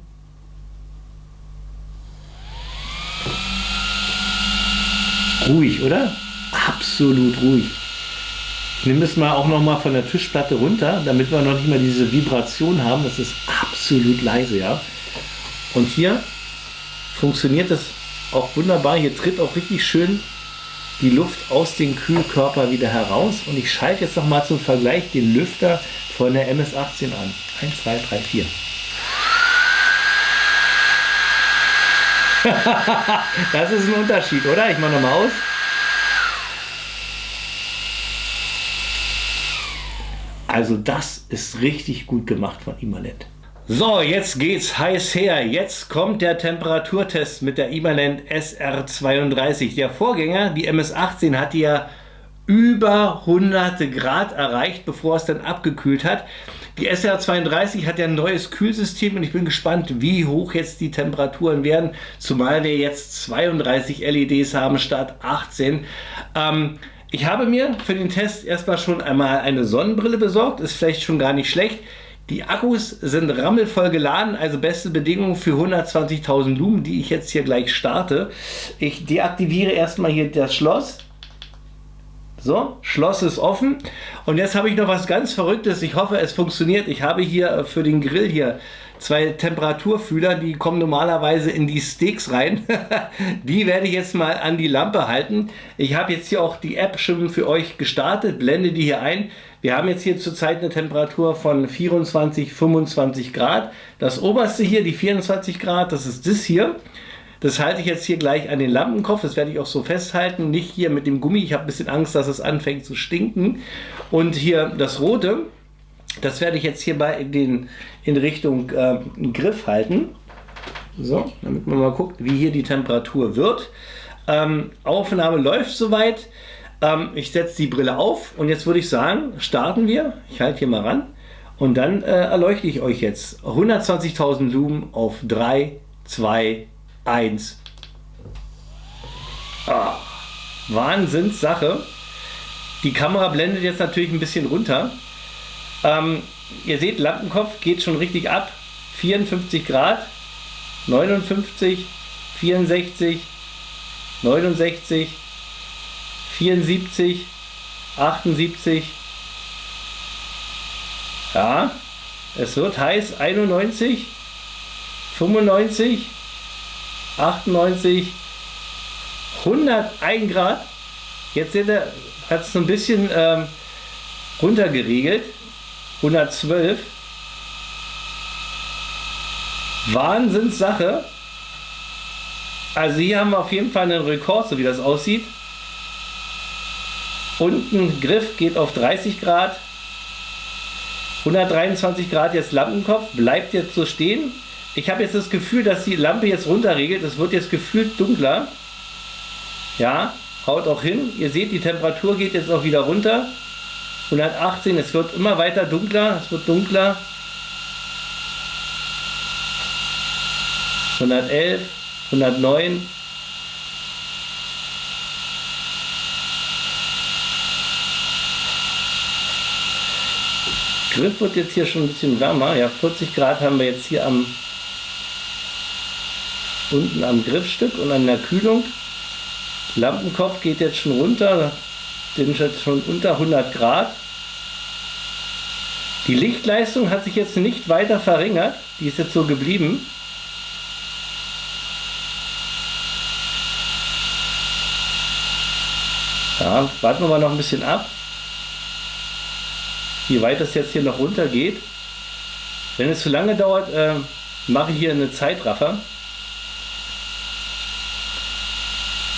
Ruhig, oder? Absolut ruhig. Ich nehme das mal auch noch mal von der Tischplatte runter, damit wir noch nicht mal diese Vibration haben. Das ist absolut leise, ja. Und hier funktioniert das auch wunderbar. Hier tritt auch richtig schön die Luft aus dem Kühlkörper wieder heraus. Und ich schalte jetzt noch mal zum Vergleich den Lüfter von der MS-18 an. 1, 2, 3, 4. Das ist ein Unterschied, oder? Ich mache noch mal aus. Also das ist richtig gut gemacht von Imalent. So, jetzt geht's heiß her. Jetzt kommt der Temperaturtest mit der Imalent SR32. Der Vorgänger, die MS-18, hatte ja über 100 Grad erreicht, bevor es dann abgekühlt hat. Die SR32 hat ja ein neues Kühlsystem und ich bin gespannt, wie hoch jetzt die Temperaturen werden, zumal wir jetzt 32 LEDs haben statt 18. Ich habe mir für den Test erstmal schon einmal eine Sonnenbrille besorgt, ist vielleicht schon gar nicht schlecht. Die Akkus sind rammelvoll geladen, also beste Bedingungen für 120.000 Lumen, die ich jetzt hier gleich starte. Ich deaktiviere erstmal hier das Schloss. So, Schloss ist offen. Und jetzt habe ich noch was ganz Verrücktes. Ich hoffe, es funktioniert. Ich habe hier für den Grill hier 2 Temperaturfühler, die kommen normalerweise in die Steaks rein. Die werde ich jetzt mal an die Lampe halten. Ich habe jetzt hier auch die App schon für euch gestartet, blende die hier ein. Wir haben jetzt hier zurzeit eine Temperatur von 24, 25 Grad. Das oberste hier, die 24 Grad, das ist das hier. Das halte ich jetzt hier gleich an den Lampenkopf. Das werde ich auch so festhalten. Nicht hier mit dem Gummi. Ich habe ein bisschen Angst, dass es anfängt zu stinken. Und hier das rote, das werde ich jetzt hier in Richtung Griff halten. So, damit man mal guckt, wie hier die Temperatur wird. Aufnahme läuft soweit. Ich setze die Brille auf und jetzt würde ich sagen, starten wir. Ich halte hier mal ran und dann erleuchte ich euch jetzt 120.000 Lumen auf 3, 2, 1. Wahnsinnssache. Die Kamera blendet jetzt natürlich ein bisschen runter. Ihr seht, Lampenkopf geht schon richtig ab. 54 Grad, 59, 64, 69, 74, 78. Ja, es wird heiß. 91, 95, 98, 101 Grad. Jetzt seht ihr, hat es so ein bisschen runtergeregelt. 112. Wahnsinnssache. Also hier haben wir auf jeden Fall einen Rekord, so wie das aussieht. Unten Griff geht auf 30 Grad. 123 Grad jetzt Lampenkopf. Bleibt jetzt so stehen. Ich habe jetzt das Gefühl, dass die Lampe jetzt runterregelt. Es wird jetzt gefühlt dunkler. Ja, haut auch hin. Ihr seht, die Temperatur geht jetzt auch wieder runter. 118, es wird immer weiter dunkler. Es wird dunkler. 111, 109. Griff wird jetzt hier schon ein bisschen wärmer. Ja, 40 Grad haben wir jetzt hier unten am Griffstück und an der Kühlung. Lampenkopf geht jetzt schon runter, den ist schon unter 100 Grad. Die Lichtleistung hat sich jetzt nicht weiter verringert, die ist jetzt so geblieben. Ja, warten wir mal noch ein bisschen ab, wie weit das jetzt hier noch runter geht. Wenn es zu lange dauert, mache ich hier eine Zeitraffer.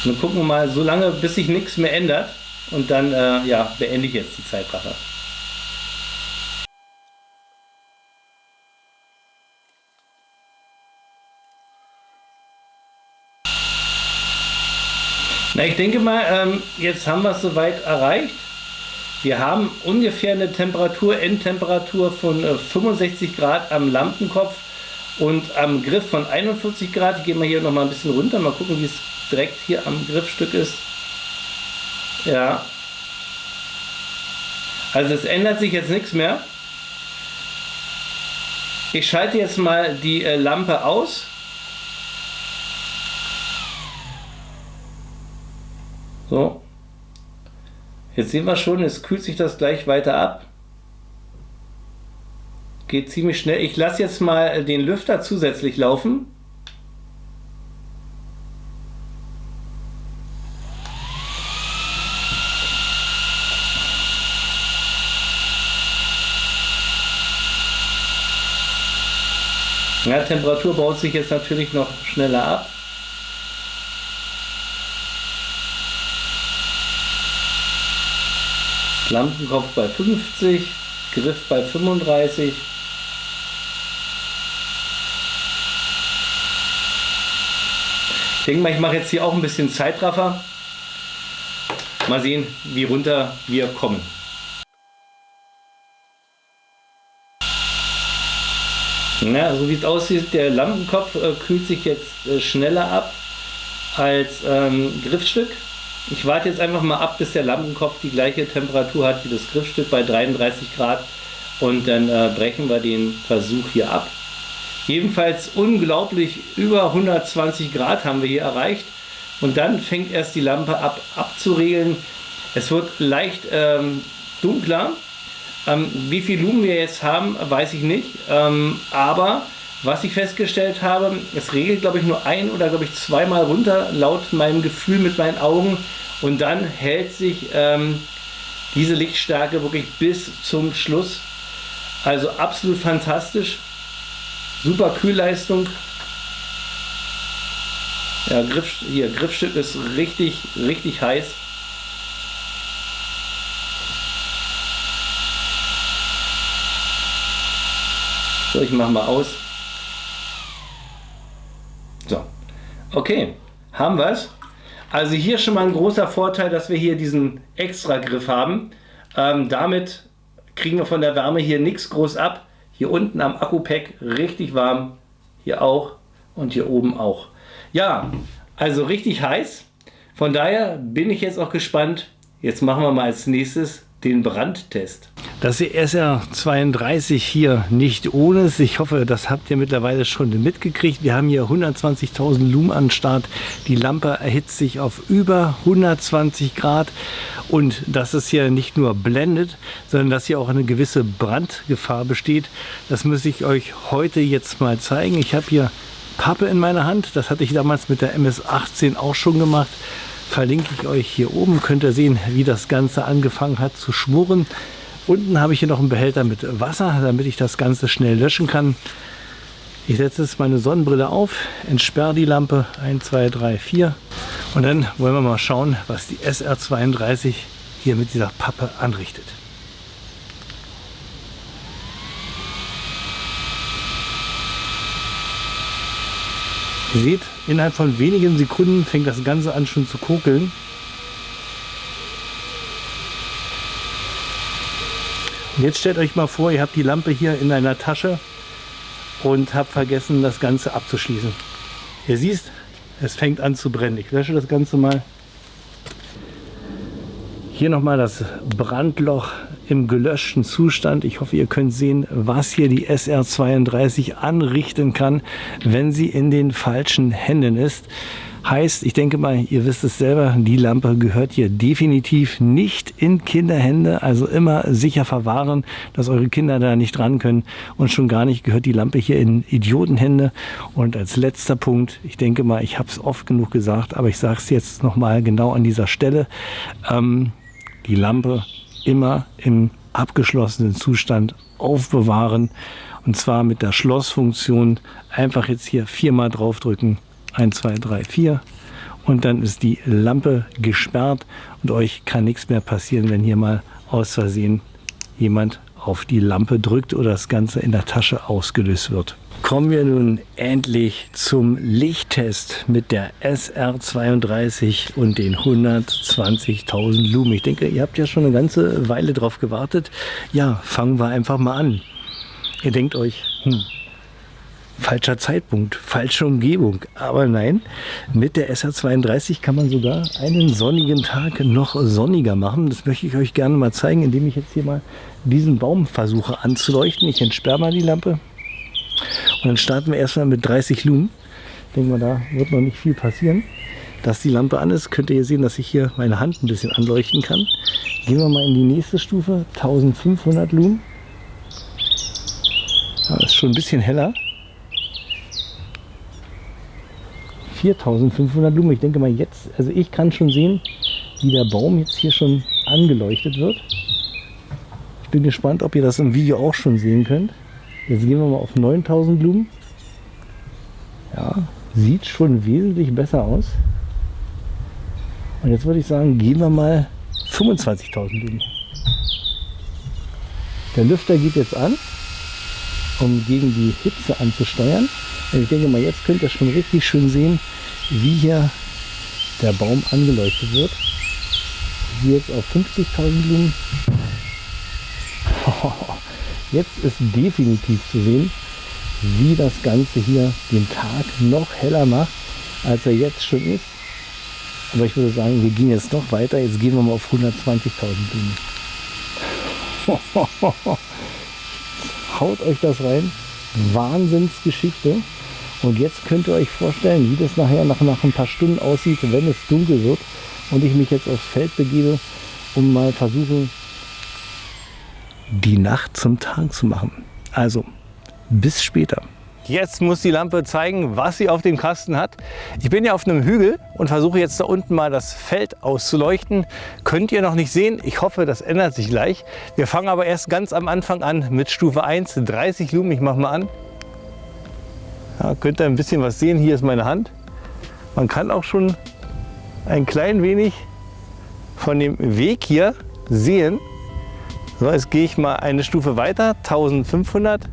Und dann gucken wir mal so lange, bis sich nichts mehr ändert. Und dann ja, beende ich jetzt die Zeitraffer. Na, ich denke mal, jetzt haben wir es soweit erreicht. Wir haben ungefähr eine Endtemperatur von 65 Grad am Lampenkopf und am Griff von 41 Grad. Ich gehe mal hier noch mal ein bisschen runter, mal gucken, wie es direkt hier am Griffstück ist. Ja. Also es ändert sich jetzt nichts mehr. Ich schalte jetzt mal die Lampe aus. So. Jetzt sehen wir schon, es kühlt sich das gleich weiter ab. Geht ziemlich schnell. Ich lasse jetzt mal den Lüfter zusätzlich laufen. Ja, Temperatur baut sich jetzt natürlich noch schneller ab. Lampenkopf bei 50, Griff bei 35. Ich denke mal, ich mache jetzt hier auch ein bisschen Zeitraffer. Mal sehen, wie runter wir kommen. Ja, so wie es aussieht, der Lampenkopf kühlt sich jetzt schneller ab als Griffstück. Ich warte jetzt einfach mal ab, bis der Lampenkopf die gleiche Temperatur hat wie das Griffstück bei 33 Grad und dann brechen wir den Versuch hier ab. Jedenfalls unglaublich, über 120 Grad haben wir hier erreicht und dann fängt erst die Lampe abzuregeln. Es wird leicht dunkler. Wie viel Lumen wir jetzt haben, weiß ich nicht, aber was ich festgestellt habe, es regelt glaube ich nur ein oder glaube ich zweimal runter, laut meinem Gefühl mit meinen Augen, und dann hält sich diese Lichtstärke wirklich bis zum Schluss. Also absolut fantastisch, super Kühlleistung. Ja, Griffstück ist richtig heiß. So, ich mache mal aus. So, okay, haben wir es. Also hier schon mal ein großer Vorteil, dass wir hier diesen Extra-Griff haben. Damit kriegen wir von der Wärme hier nichts groß ab. Hier unten am Akku-Pack richtig warm, hier auch und hier oben auch. Ja, also richtig heiß. Von daher bin ich jetzt auch gespannt. Jetzt machen wir mal als nächstes den Brandtest. Das SR32 hier nicht ohne es. Ich hoffe, das habt ihr mittlerweile schon mitgekriegt. Wir haben hier 120.000 Lumen an Start. Die Lampe erhitzt sich auf über 120 Grad. Und dass es hier nicht nur blendet, sondern dass hier auch eine gewisse Brandgefahr besteht. Das muss ich euch heute jetzt mal zeigen. Ich habe hier Pappe in meiner Hand. Das hatte ich damals mit der MS-18 auch schon gemacht. Verlinke ich euch hier oben. Könnt ihr sehen, wie das Ganze angefangen hat zu schmurren. Unten habe ich hier noch einen Behälter mit Wasser, damit ich das Ganze schnell löschen kann. Ich setze jetzt meine Sonnenbrille auf, entsperre die Lampe 1, 2, 3, 4 und dann wollen wir mal schauen, was die SR32 hier mit dieser Pappe anrichtet. Ihr seht, innerhalb von wenigen Sekunden fängt das Ganze an schon zu kokeln. Und jetzt stellt euch mal vor, ihr habt die Lampe hier in einer Tasche und habt vergessen, das Ganze abzuschließen. Ihr seht, es fängt an zu brennen. Ich lösche das Ganze mal. Hier nochmal das Brandloch im gelöschten Zustand. Ich hoffe, ihr könnt sehen, was hier die SR32 anrichten kann, wenn sie in den falschen Händen ist. Heißt, ich denke mal, ihr wisst es selber, die Lampe gehört hier definitiv nicht in Kinderhände. Also immer sicher verwahren, dass eure Kinder da nicht ran können. Und schon gar nicht gehört die Lampe hier in Idiotenhände. Und als letzter Punkt, ich denke mal, ich habe es oft genug gesagt, aber ich sage es jetzt nochmal genau an dieser Stelle. Die Lampe immer im abgeschlossenen Zustand aufbewahren. Und zwar mit der Schlossfunktion. Einfach jetzt hier 4-mal draufdrücken. 1, 2, 3, 4 und dann ist die Lampe gesperrt und euch kann nichts mehr passieren, wenn hier mal aus Versehen jemand auf die Lampe drückt oder das Ganze in der Tasche ausgelöst wird. Kommen wir nun endlich zum Lichttest mit der SR32 und den 120.000 Lumen. Ich denke, ihr habt ja schon eine ganze Weile drauf gewartet. Ja, fangen wir einfach mal an. Ihr denkt euch, falscher Zeitpunkt, falsche Umgebung. Aber nein, mit der SR32 kann man sogar einen sonnigen Tag noch sonniger machen. Das möchte ich euch gerne mal zeigen, indem ich jetzt hier mal diesen Baum versuche anzuleuchten. Ich entsperre mal die Lampe. Und dann starten wir erstmal mit 30 Lumen. Ich denke mal, da wird noch nicht viel passieren. Dass die Lampe an ist, könnt ihr hier sehen, dass ich hier meine Hand ein bisschen anleuchten kann. Gehen wir mal in die nächste Stufe, 1500 Lumen. Das ist schon ein bisschen heller. 4500 Lumen. Ich denke mal jetzt, also ich kann schon sehen, wie der Baum jetzt hier schon angeleuchtet wird. Ich bin gespannt, ob ihr das im Video auch schon sehen könnt. Jetzt gehen wir mal auf 9000 Lumen. Ja, sieht schon wesentlich besser aus. Und jetzt würde ich sagen, gehen wir mal 25.000 Lumen. Der Lüfter geht jetzt an, um gegen die Hitze anzusteuern. Und ich denke mal, jetzt könnt ihr schon richtig schön sehen, wie hier der Baum angeleuchtet wird. Hier jetzt auf 50.000 Lumen. Jetzt ist definitiv zu sehen, wie das Ganze hier den Tag noch heller macht, als er jetzt schon ist. Aber ich würde sagen, wir gehen jetzt noch weiter. Jetzt gehen wir mal auf 120.000 Lumen. Haut euch das rein. Wahnsinnsgeschichte. Und jetzt könnt ihr euch vorstellen, wie das nachher nach ein paar Stunden aussieht, wenn es dunkel wird und ich mich jetzt aufs Feld begebe, um mal versuchen, die Nacht zum Tag zu machen. Also, bis später. Jetzt muss die Lampe zeigen, was sie auf dem Kasten hat. Ich bin ja auf einem Hügel und versuche jetzt da unten mal das Feld auszuleuchten. Könnt ihr noch nicht sehen. Ich hoffe, das ändert sich gleich. Wir fangen aber erst ganz am Anfang an mit Stufe 1, 30 Lumen. Ich mache mal an. Ja, könnt ihr ein bisschen was sehen. Hier ist meine Hand. Man kann auch schon ein klein wenig von dem Weg hier sehen. So, jetzt gehe ich mal eine Stufe weiter, 1500.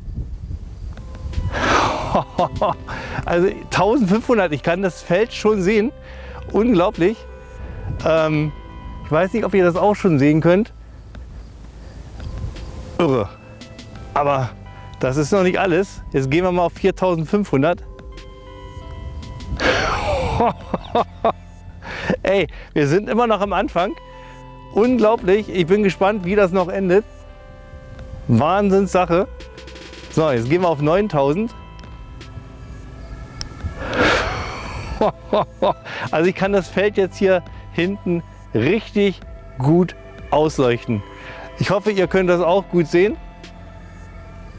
Also 1500, ich kann das Feld schon sehen. unglaublich. Ich weiß nicht, ob ihr das auch schon sehen könnt. Irre. Aber das ist noch nicht alles. Jetzt gehen wir mal auf 4500. Ey, wir sind immer noch am Anfang. Unglaublich. Ich bin gespannt, wie das noch endet. Wahnsinnssache. So, jetzt gehen wir auf 9000. Also ich kann das Feld jetzt hier hinten richtig gut ausleuchten. Ich hoffe, ihr könnt das auch gut sehen.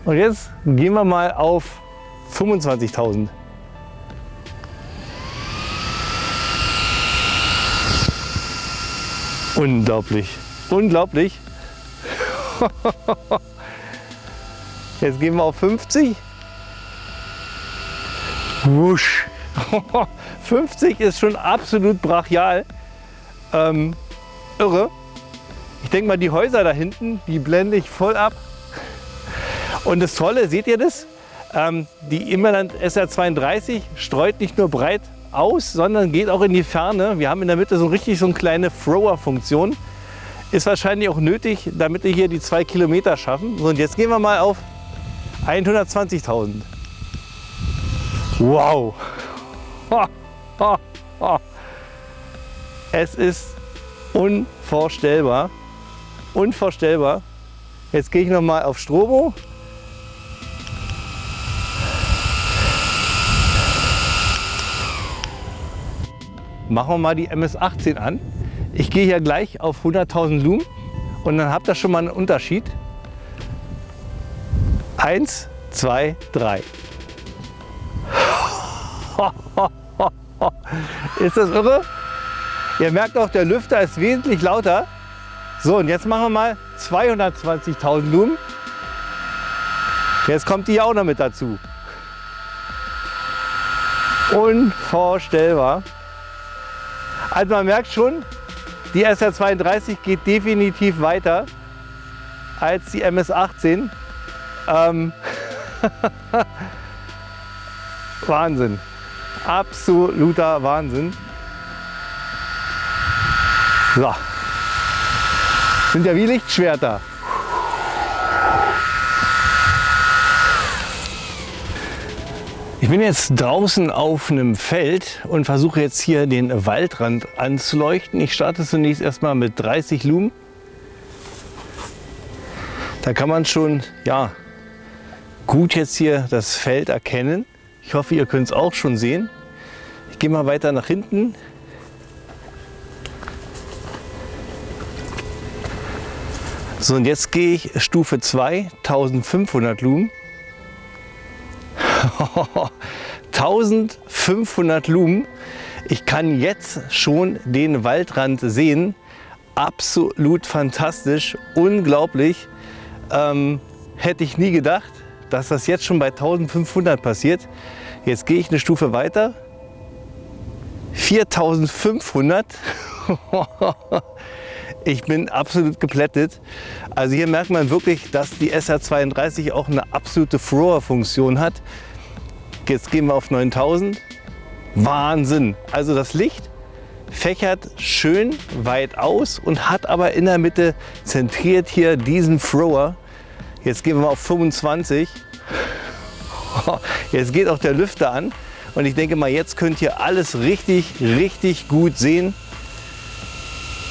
Und jetzt gehen wir mal auf 25.000. Unglaublich, unglaublich. Jetzt gehen wir auf 50. Wusch. 50 ist schon absolut brachial. Irre. Ich denke mal, die Häuser da hinten, die blende ich voll ab. Und das Tolle, seht ihr das? Die Immerland SR32 streut nicht nur breit aus, sondern geht auch in die Ferne. Wir haben in der Mitte so eine kleine Thrower-Funktion. Ist wahrscheinlich auch nötig, damit wir hier die 2 Kilometer schaffen. So, und jetzt gehen wir mal auf 120.000. Wow! Es ist unvorstellbar. Unvorstellbar. Jetzt gehe ich noch mal auf Strobo. Machen wir mal die MS18 an. Ich gehe hier gleich auf 100.000 Lumen und dann habt ihr schon mal einen Unterschied. 1, 2, 3. Ist das irre? Ihr merkt auch, der Lüfter ist wesentlich lauter. So, und jetzt machen wir mal 220.000 Lumen. Jetzt kommt die auch noch mit dazu. Unvorstellbar. Also man merkt schon, die SR32 geht definitiv weiter als die MS18. Wahnsinn. Absoluter Wahnsinn. So. Sind ja wie Lichtschwerter. Ich bin jetzt draußen auf einem Feld und versuche jetzt hier den Waldrand anzuleuchten. Ich starte zunächst erstmal mit 30 Lumen. Da kann man schon gut jetzt hier das Feld erkennen. Ich hoffe, ihr könnt es auch schon sehen. Ich gehe mal weiter nach hinten. So, und jetzt gehe ich Stufe 2, 1500 Lumen. 1500 Lumen. Ich kann jetzt schon den Waldrand sehen. Absolut fantastisch, unglaublich. Hätte ich nie gedacht, dass das jetzt schon bei 1500 passiert. Jetzt gehe ich eine Stufe weiter. 4500. Ich bin absolut geplättet. Also hier merkt man wirklich, dass die SR32 auch eine absolute Thrower-Funktion hat. Jetzt gehen wir auf 9000. Wahnsinn! Also das Licht fächert schön weit aus und hat aber in der Mitte zentriert hier diesen Thrower. Jetzt gehen wir mal auf 25. Jetzt geht auch der Lüfter an. Und ich denke mal, jetzt könnt ihr alles richtig, richtig gut sehen.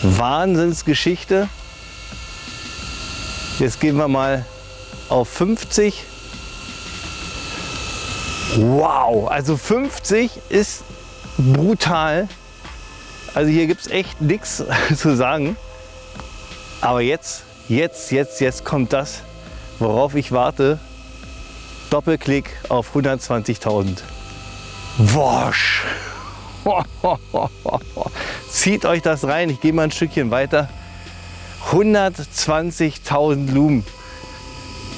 Wahnsinnsgeschichte. Jetzt gehen wir mal auf 50. Wow, also 50 ist brutal. Also hier gibt es echt nichts zu sagen. Aber jetzt kommt das, worauf ich warte. Doppelklick auf 120.000. Wosch! Zieht euch das rein, ich gehe mal ein Stückchen weiter. 120.000 Lumen.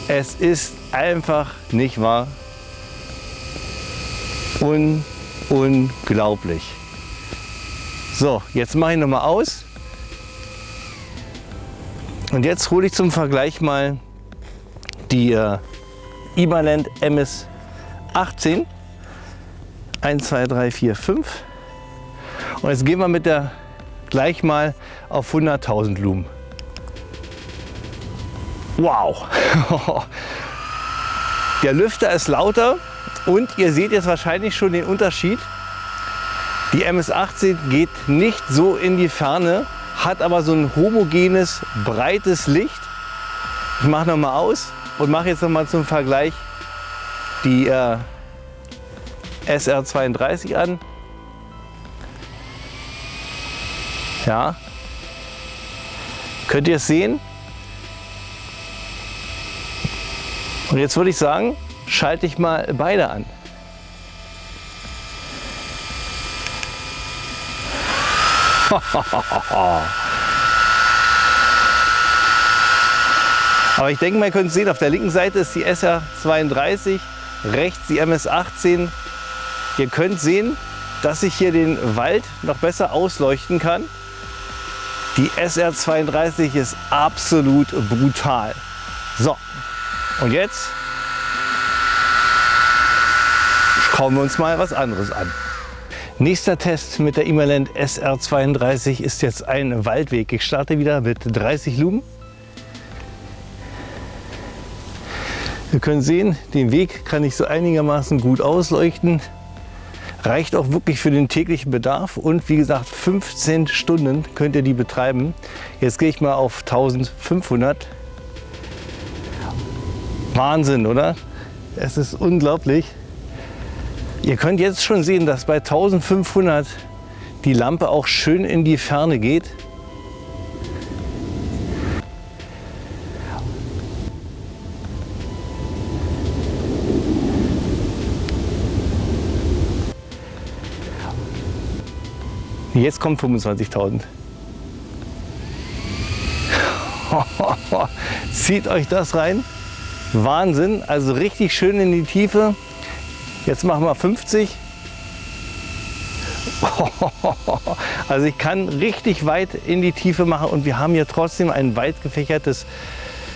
Es ist einfach nicht wahr. Unglaublich. So, jetzt mache ich noch mal aus. Und jetzt hole ich zum Vergleich mal die Immerland MS18. 1, 2, 3, 4, 5. Und jetzt gehen wir mit der gleich mal auf 100.000 Lumen. Wow! Der Lüfter ist lauter und ihr seht jetzt wahrscheinlich schon den Unterschied. Die MS-18 geht nicht so in die Ferne, hat aber so ein homogenes, breites Licht. Ich mache noch mal aus und mache jetzt noch mal zum Vergleich die SR32 an. Ja, könnt ihr es sehen? Und jetzt würde ich sagen, schalte ich mal beide an. Aber ich denke mal, ihr könnt sehen, auf der linken Seite ist die SR32, rechts die MS-18. Ihr könnt sehen, dass ich hier den Wald noch besser ausleuchten kann. Die SR32 ist absolut brutal. So, und jetzt schauen wir uns mal was anderes an. Nächster Test mit der Imalent SR32 ist jetzt ein Waldweg. Ich starte wieder mit 30 Lumen. Wir können sehen, den Weg kann ich so einigermaßen gut ausleuchten. Reicht auch wirklich für den täglichen Bedarf und wie gesagt 15 Stunden könnt ihr die betreiben. Jetzt gehe ich mal auf 1500. Wahnsinn, oder? Es ist unglaublich. Ihr könnt jetzt schon sehen, dass bei 1500 die Lampe auch schön in die Ferne geht. Jetzt kommt 25.000. Zieht euch das rein. Wahnsinn, also richtig schön in die Tiefe. Jetzt machen wir 50. Also ich kann richtig weit in die Tiefe machen und wir haben hier trotzdem ein weit gefächertes,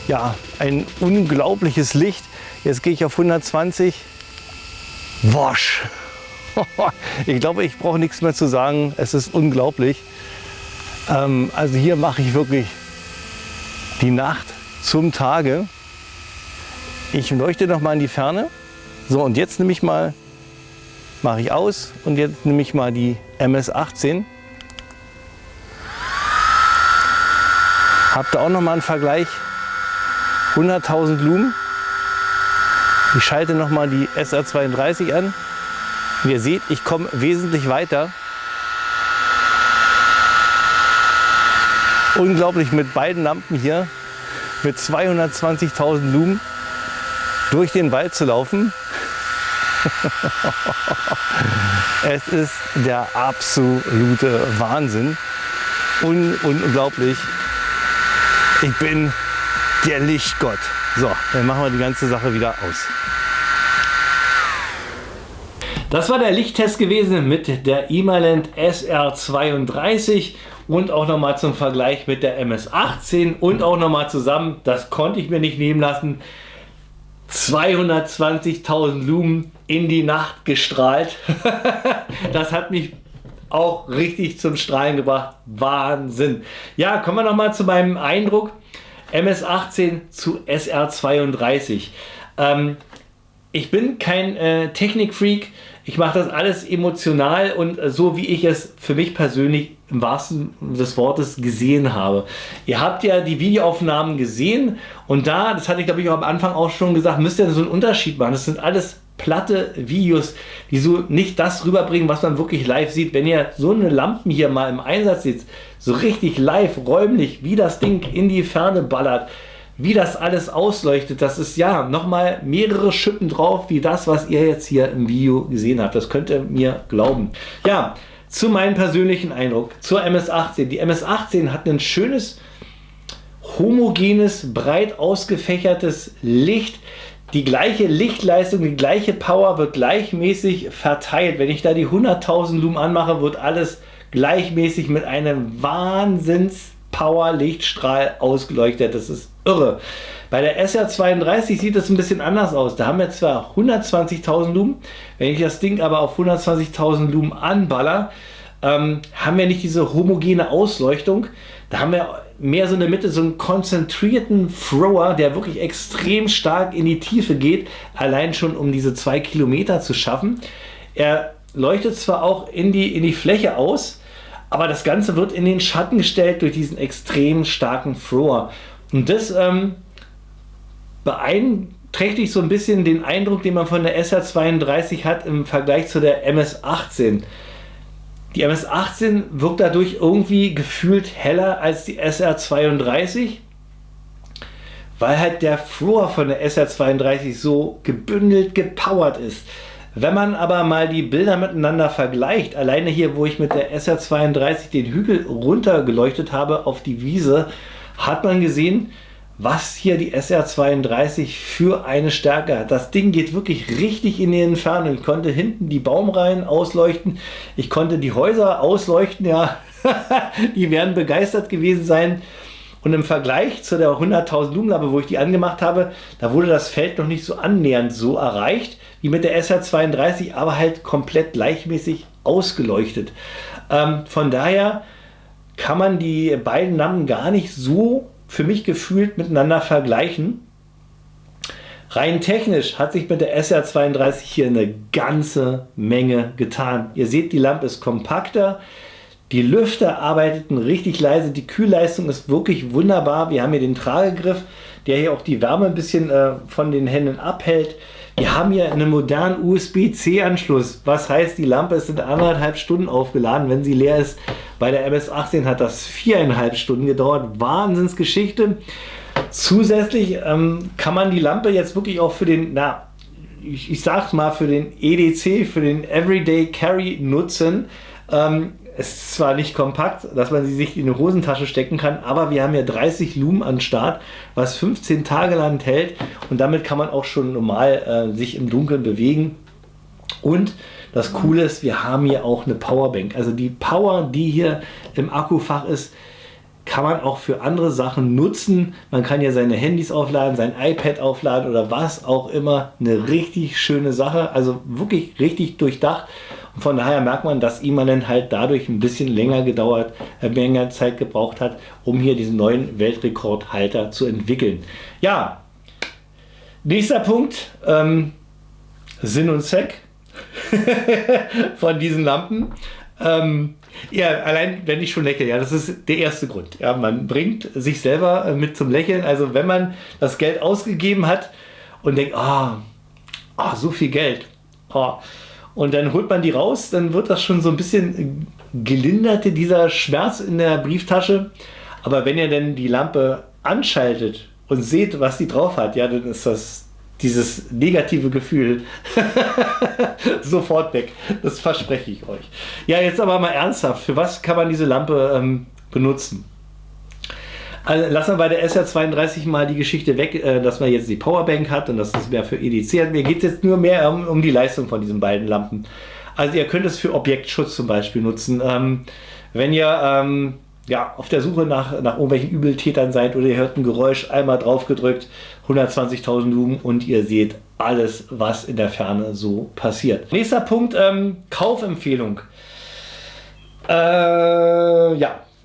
ja, ein unglaubliches Licht. Jetzt gehe ich auf 120. Wosch! Ich glaube, ich brauche nichts mehr zu sagen. Es ist unglaublich. Also hier mache ich wirklich die Nacht zum Tage. Ich leuchte noch mal in die Ferne. So, und jetzt nehme ich mal, mache ich aus und jetzt nehme ich mal die MS-18. Habt ihr auch noch mal einen Vergleich? 100.000 Lumen. Ich schalte noch mal die SR32 an. Und ihr seht, ich komme wesentlich weiter. Unglaublich mit beiden Lampen hier mit 220.000 Lumen durch den Wald zu laufen. Es ist der absolute Wahnsinn. Unglaublich. Ich bin der Lichtgott. So, dann machen wir die ganze Sache wieder aus. Das war der Lichttest gewesen mit der Imalent SR32 und auch nochmal zum Vergleich mit der MS-18 und auch nochmal zusammen, das konnte ich mir nicht nehmen lassen, 220.000 Lumen in die Nacht gestrahlt. Das hat mich auch richtig zum Strahlen gebracht. Wahnsinn. Ja, kommen wir nochmal zu meinem Eindruck. MS-18 zu SR32. Ich bin kein Technikfreak. Ich mache das alles emotional und so, wie ich es für mich persönlich im wahrsten des Wortes gesehen habe. Ihr habt ja die Videoaufnahmen gesehen und da, das hatte ich glaube ich auch am Anfang auch schon gesagt, müsst ihr so einen Unterschied machen. Das sind alles platte Videos, die so nicht das rüberbringen, was man wirklich live sieht. Wenn ihr so eine Lampen hier mal im Einsatz seht, so richtig live, räumlich, wie das Ding in die Ferne ballert, wie das alles ausleuchtet, das ist ja nochmal mehrere Schippen drauf, wie das, was ihr jetzt hier im Video gesehen habt. Das könnt ihr mir glauben. Ja, zu meinem persönlichen Eindruck, zur MS-18. Die MS-18 hat ein schönes, homogenes, breit ausgefächertes Licht. Die gleiche Lichtleistung, die gleiche Power wird gleichmäßig verteilt. Wenn ich da die 100.000 Lumen anmache, wird alles gleichmäßig mit einem Wahnsinns-Power-Lichtstrahl ausgeleuchtet. Das ist irre. Bei der SR32 sieht es ein bisschen anders aus. Da haben wir zwar 120.000 Lumen, wenn ich das Ding aber auf 120.000 Lumen anballer, haben wir nicht diese homogene Ausleuchtung. Da haben wir mehr so in der Mitte so einen konzentrierten Thrower, der wirklich extrem stark in die Tiefe geht, allein schon um diese 2 Kilometer zu schaffen. Er leuchtet zwar auch in die Fläche aus, aber das Ganze wird in den Schatten gestellt durch diesen extrem starken Thrower. Und das beeinträchtigt so ein bisschen den Eindruck, den man von der SR32 hat im Vergleich zu der MS18. Die MS18 wirkt dadurch irgendwie gefühlt heller als die SR32, weil halt der Thrower von der SR32 so gebündelt, gepowert ist. Wenn man aber mal die Bilder miteinander vergleicht, alleine hier, wo ich mit der SR32 den Hügel runtergeleuchtet habe auf die Wiese, hat man gesehen, was hier die SR32 für eine Stärke hat. Das Ding geht wirklich richtig in die Entfernung. Ich konnte hinten die Baumreihen ausleuchten. Ich konnte die Häuser ausleuchten. Ja, die werden begeistert gewesen sein. Und im Vergleich zu der 100.000 Lumenlampe, wo ich die angemacht habe, da wurde das Feld noch nicht so annähernd so erreicht wie mit der SR32, aber halt komplett gleichmäßig ausgeleuchtet. Von daher kann man die beiden Lampen gar nicht so für mich gefühlt miteinander vergleichen. Rein technisch hat sich mit der SR32 hier eine ganze Menge getan. Ihr seht, die Lampe ist kompakter, die Lüfter arbeiteten richtig leise, die Kühlleistung ist wirklich wunderbar. Wir haben hier den Tragegriff, der hier auch die Wärme ein bisschen von den Händen abhält. Wir haben hier einen modernen USB-C-Anschluss, was heißt, die Lampe ist in 1,5 Stunden aufgeladen, wenn sie leer ist. Bei der MS18 hat das 4,5 Stunden gedauert. Wahnsinnsgeschichte. Zusätzlich kann man die Lampe jetzt wirklich auch für den, ich sag's mal, für den EDC, für den Everyday Carry nutzen. Es ist zwar nicht kompakt, dass man sie sich in eine Hosentasche stecken kann, aber wir haben ja 30 Lumen an Start, was 15 Tage lang hält und damit kann man auch schon normal sich im Dunkeln bewegen. Und das Coole ist, wir haben hier auch eine Powerbank. Also die Power, die hier im Akkufach ist, kann man auch für andere Sachen nutzen. Man kann ja seine Handys aufladen, sein iPad aufladen oder was auch immer. Eine richtig schöne Sache, also wirklich richtig durchdacht. Und von daher merkt man, dass Imanen halt dadurch ein bisschen länger länger Zeit gebraucht hat, um hier diesen neuen Weltrekordhalter zu entwickeln. Ja, nächster Punkt, Sinn und Zweck von diesen Lampen. Ja, allein wenn ich schon lächle, ja, das ist der erste Grund. Ja, man bringt sich selber mit zum Lächeln. Also wenn man das Geld ausgegeben hat und denkt, so viel Geld, und dann holt man die raus, dann wird das schon so ein bisschen gelindert, dieser Schmerz in der Brieftasche. Aber wenn ihr dann die Lampe anschaltet und seht, was die drauf hat, ja, dann ist das dieses negative Gefühl sofort weg. Das verspreche ich euch. Ja, jetzt aber mal ernsthaft. Für was kann man diese Lampe benutzen? Also lassen wir bei der SR32 mal die Geschichte weg, dass man jetzt die Powerbank hat und dass es mehr für EDC hat. Mir geht es jetzt nur mehr um die Leistung von diesen beiden Lampen. Also ihr könnt es für Objektschutz zum Beispiel nutzen. Wenn ihr auf der Suche nach irgendwelchen Übeltätern seid oder ihr hört ein Geräusch, einmal drauf gedrückt, 120.000 Lumen und ihr seht alles, was in der Ferne so passiert. Nächster Punkt, Kaufempfehlung.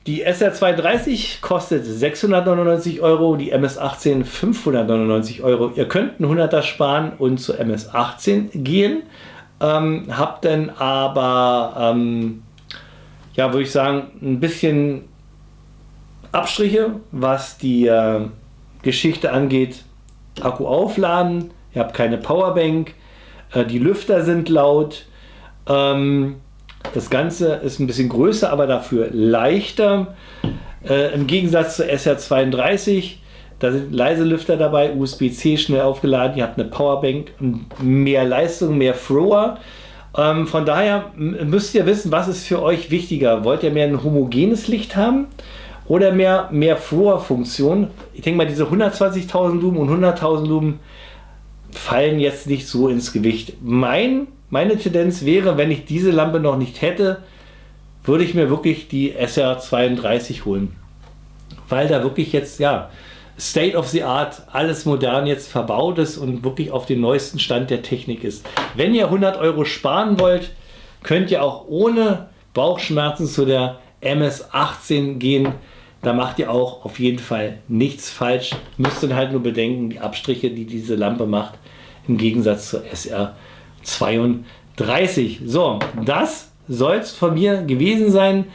Die SR32 kostet 699 €, die MS18 599 €. Ihr könnt einen 100er sparen und zur MS18 gehen. Habt dann aber, würde ich sagen, ein bisschen Abstriche, was die Geschichte angeht. Akku aufladen, ihr habt keine Powerbank, die Lüfter sind laut. Das Ganze ist ein bisschen größer, aber dafür leichter. Im Gegensatz zur SR32, da sind leise Lüfter dabei, USB-C schnell aufgeladen, ihr habt eine Powerbank, mehr Leistung, mehr Thrower. Von daher müsst ihr wissen, was ist für euch wichtiger. Wollt ihr mehr ein homogenes Licht haben oder mehr Thrower-Funktion? Ich denke mal, diese 120.000 Lumen und 100.000 Lumen fallen jetzt nicht so ins Gewicht. Meine Tendenz wäre, wenn ich diese Lampe noch nicht hätte, würde ich mir wirklich die SR32 holen. Weil da wirklich jetzt, State of the Art, alles modern jetzt verbaut ist und wirklich auf den neuesten Stand der Technik ist. Wenn ihr 100 € sparen wollt, könnt ihr auch ohne Bauchschmerzen zu der MS-18 gehen, da macht ihr auch auf jeden Fall nichts falsch. Müsst ihr halt nur bedenken, die Abstriche, die diese Lampe macht, im Gegensatz zur SR32. So, das soll es von mir gewesen sein.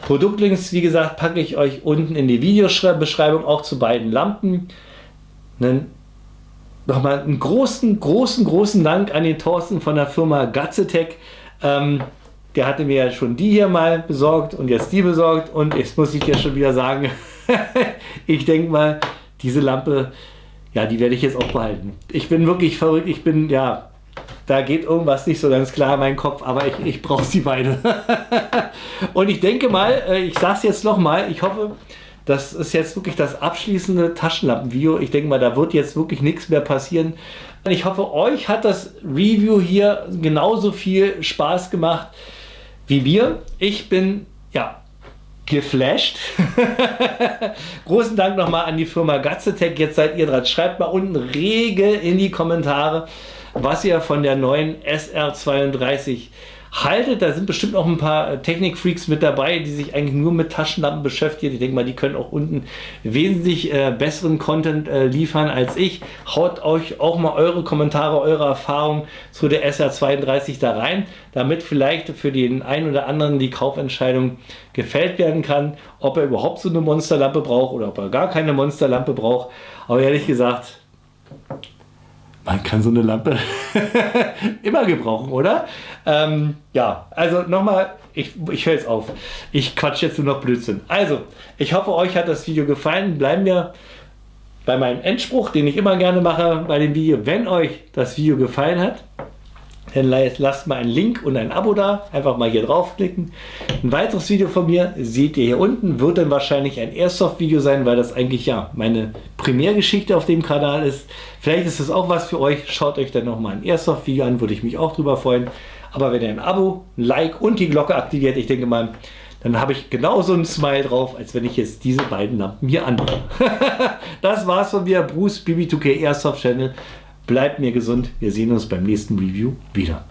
Produktlinks, wie gesagt, packe ich euch unten in die Videobeschreibung auch zu beiden Lampen. Nochmal einen großen Dank an den Thorsten von der Firma Gatzetech. Der hatte mir ja schon die hier mal besorgt und jetzt die besorgt. Und jetzt muss ich dir schon wieder sagen, ich denke mal, diese Lampe, ja, die werde ich jetzt auch behalten. Ich bin wirklich verrückt. Ich bin, ja, da geht irgendwas nicht so ganz klar in meinen Kopf, aber ich brauche sie beide. Und ich denke mal, ich sage es jetzt nochmal, ich hoffe, das ist jetzt wirklich das abschließende Taschenlampenvideo. Ich denke mal, da wird jetzt wirklich nichts mehr passieren. Ich hoffe, euch hat das Review hier genauso viel Spaß gemacht wie mir. Ich bin, ja, geflasht. Großen Dank nochmal an die Firma Gatzetech. Jetzt seid ihr dran. Schreibt mal unten rege in die Kommentare, was ihr von der neuen SR32 haltet. Da sind bestimmt auch ein paar Technikfreaks mit dabei, die sich eigentlich nur mit Taschenlampen beschäftigen. Ich denke mal, die können auch unten wesentlich besseren Content liefern als ich. Haut euch auch mal eure Kommentare, eure Erfahrungen zu der SR32 da rein, damit vielleicht für den einen oder anderen die Kaufentscheidung gefällt werden kann, ob er überhaupt so eine Monsterlampe braucht oder ob er gar keine Monsterlampe braucht. Aber ehrlich gesagt, man kann so eine Lampe immer gebrauchen, oder? Ja, also nochmal, ich höre jetzt auf. Ich quatsch jetzt nur noch Blödsinn. Also, ich hoffe, euch hat das Video gefallen. Bleiben wir bei meinem Endspruch, den ich immer gerne mache bei dem Video. Wenn euch das Video gefallen hat, dann lasst mal einen Link und ein Abo da. Einfach mal hier draufklicken. Ein weiteres Video von mir seht ihr hier unten. Wird dann wahrscheinlich ein Airsoft-Video sein, weil das eigentlich ja meine Primärgeschichte auf dem Kanal ist. Vielleicht ist es auch was für euch. Schaut euch dann nochmal ein Airsoft-Video an. Würde ich mich auch drüber freuen. Aber wenn ihr ein Abo, ein Like und die Glocke aktiviert, ich denke mal, dann habe ich genauso ein Smile drauf, als wenn ich jetzt diese beiden Lampen hier anmache. Das war's von mir. Bruce BB2K Airsoft Channel. Bleibt mir gesund. Wir sehen uns beim nächsten Review wieder.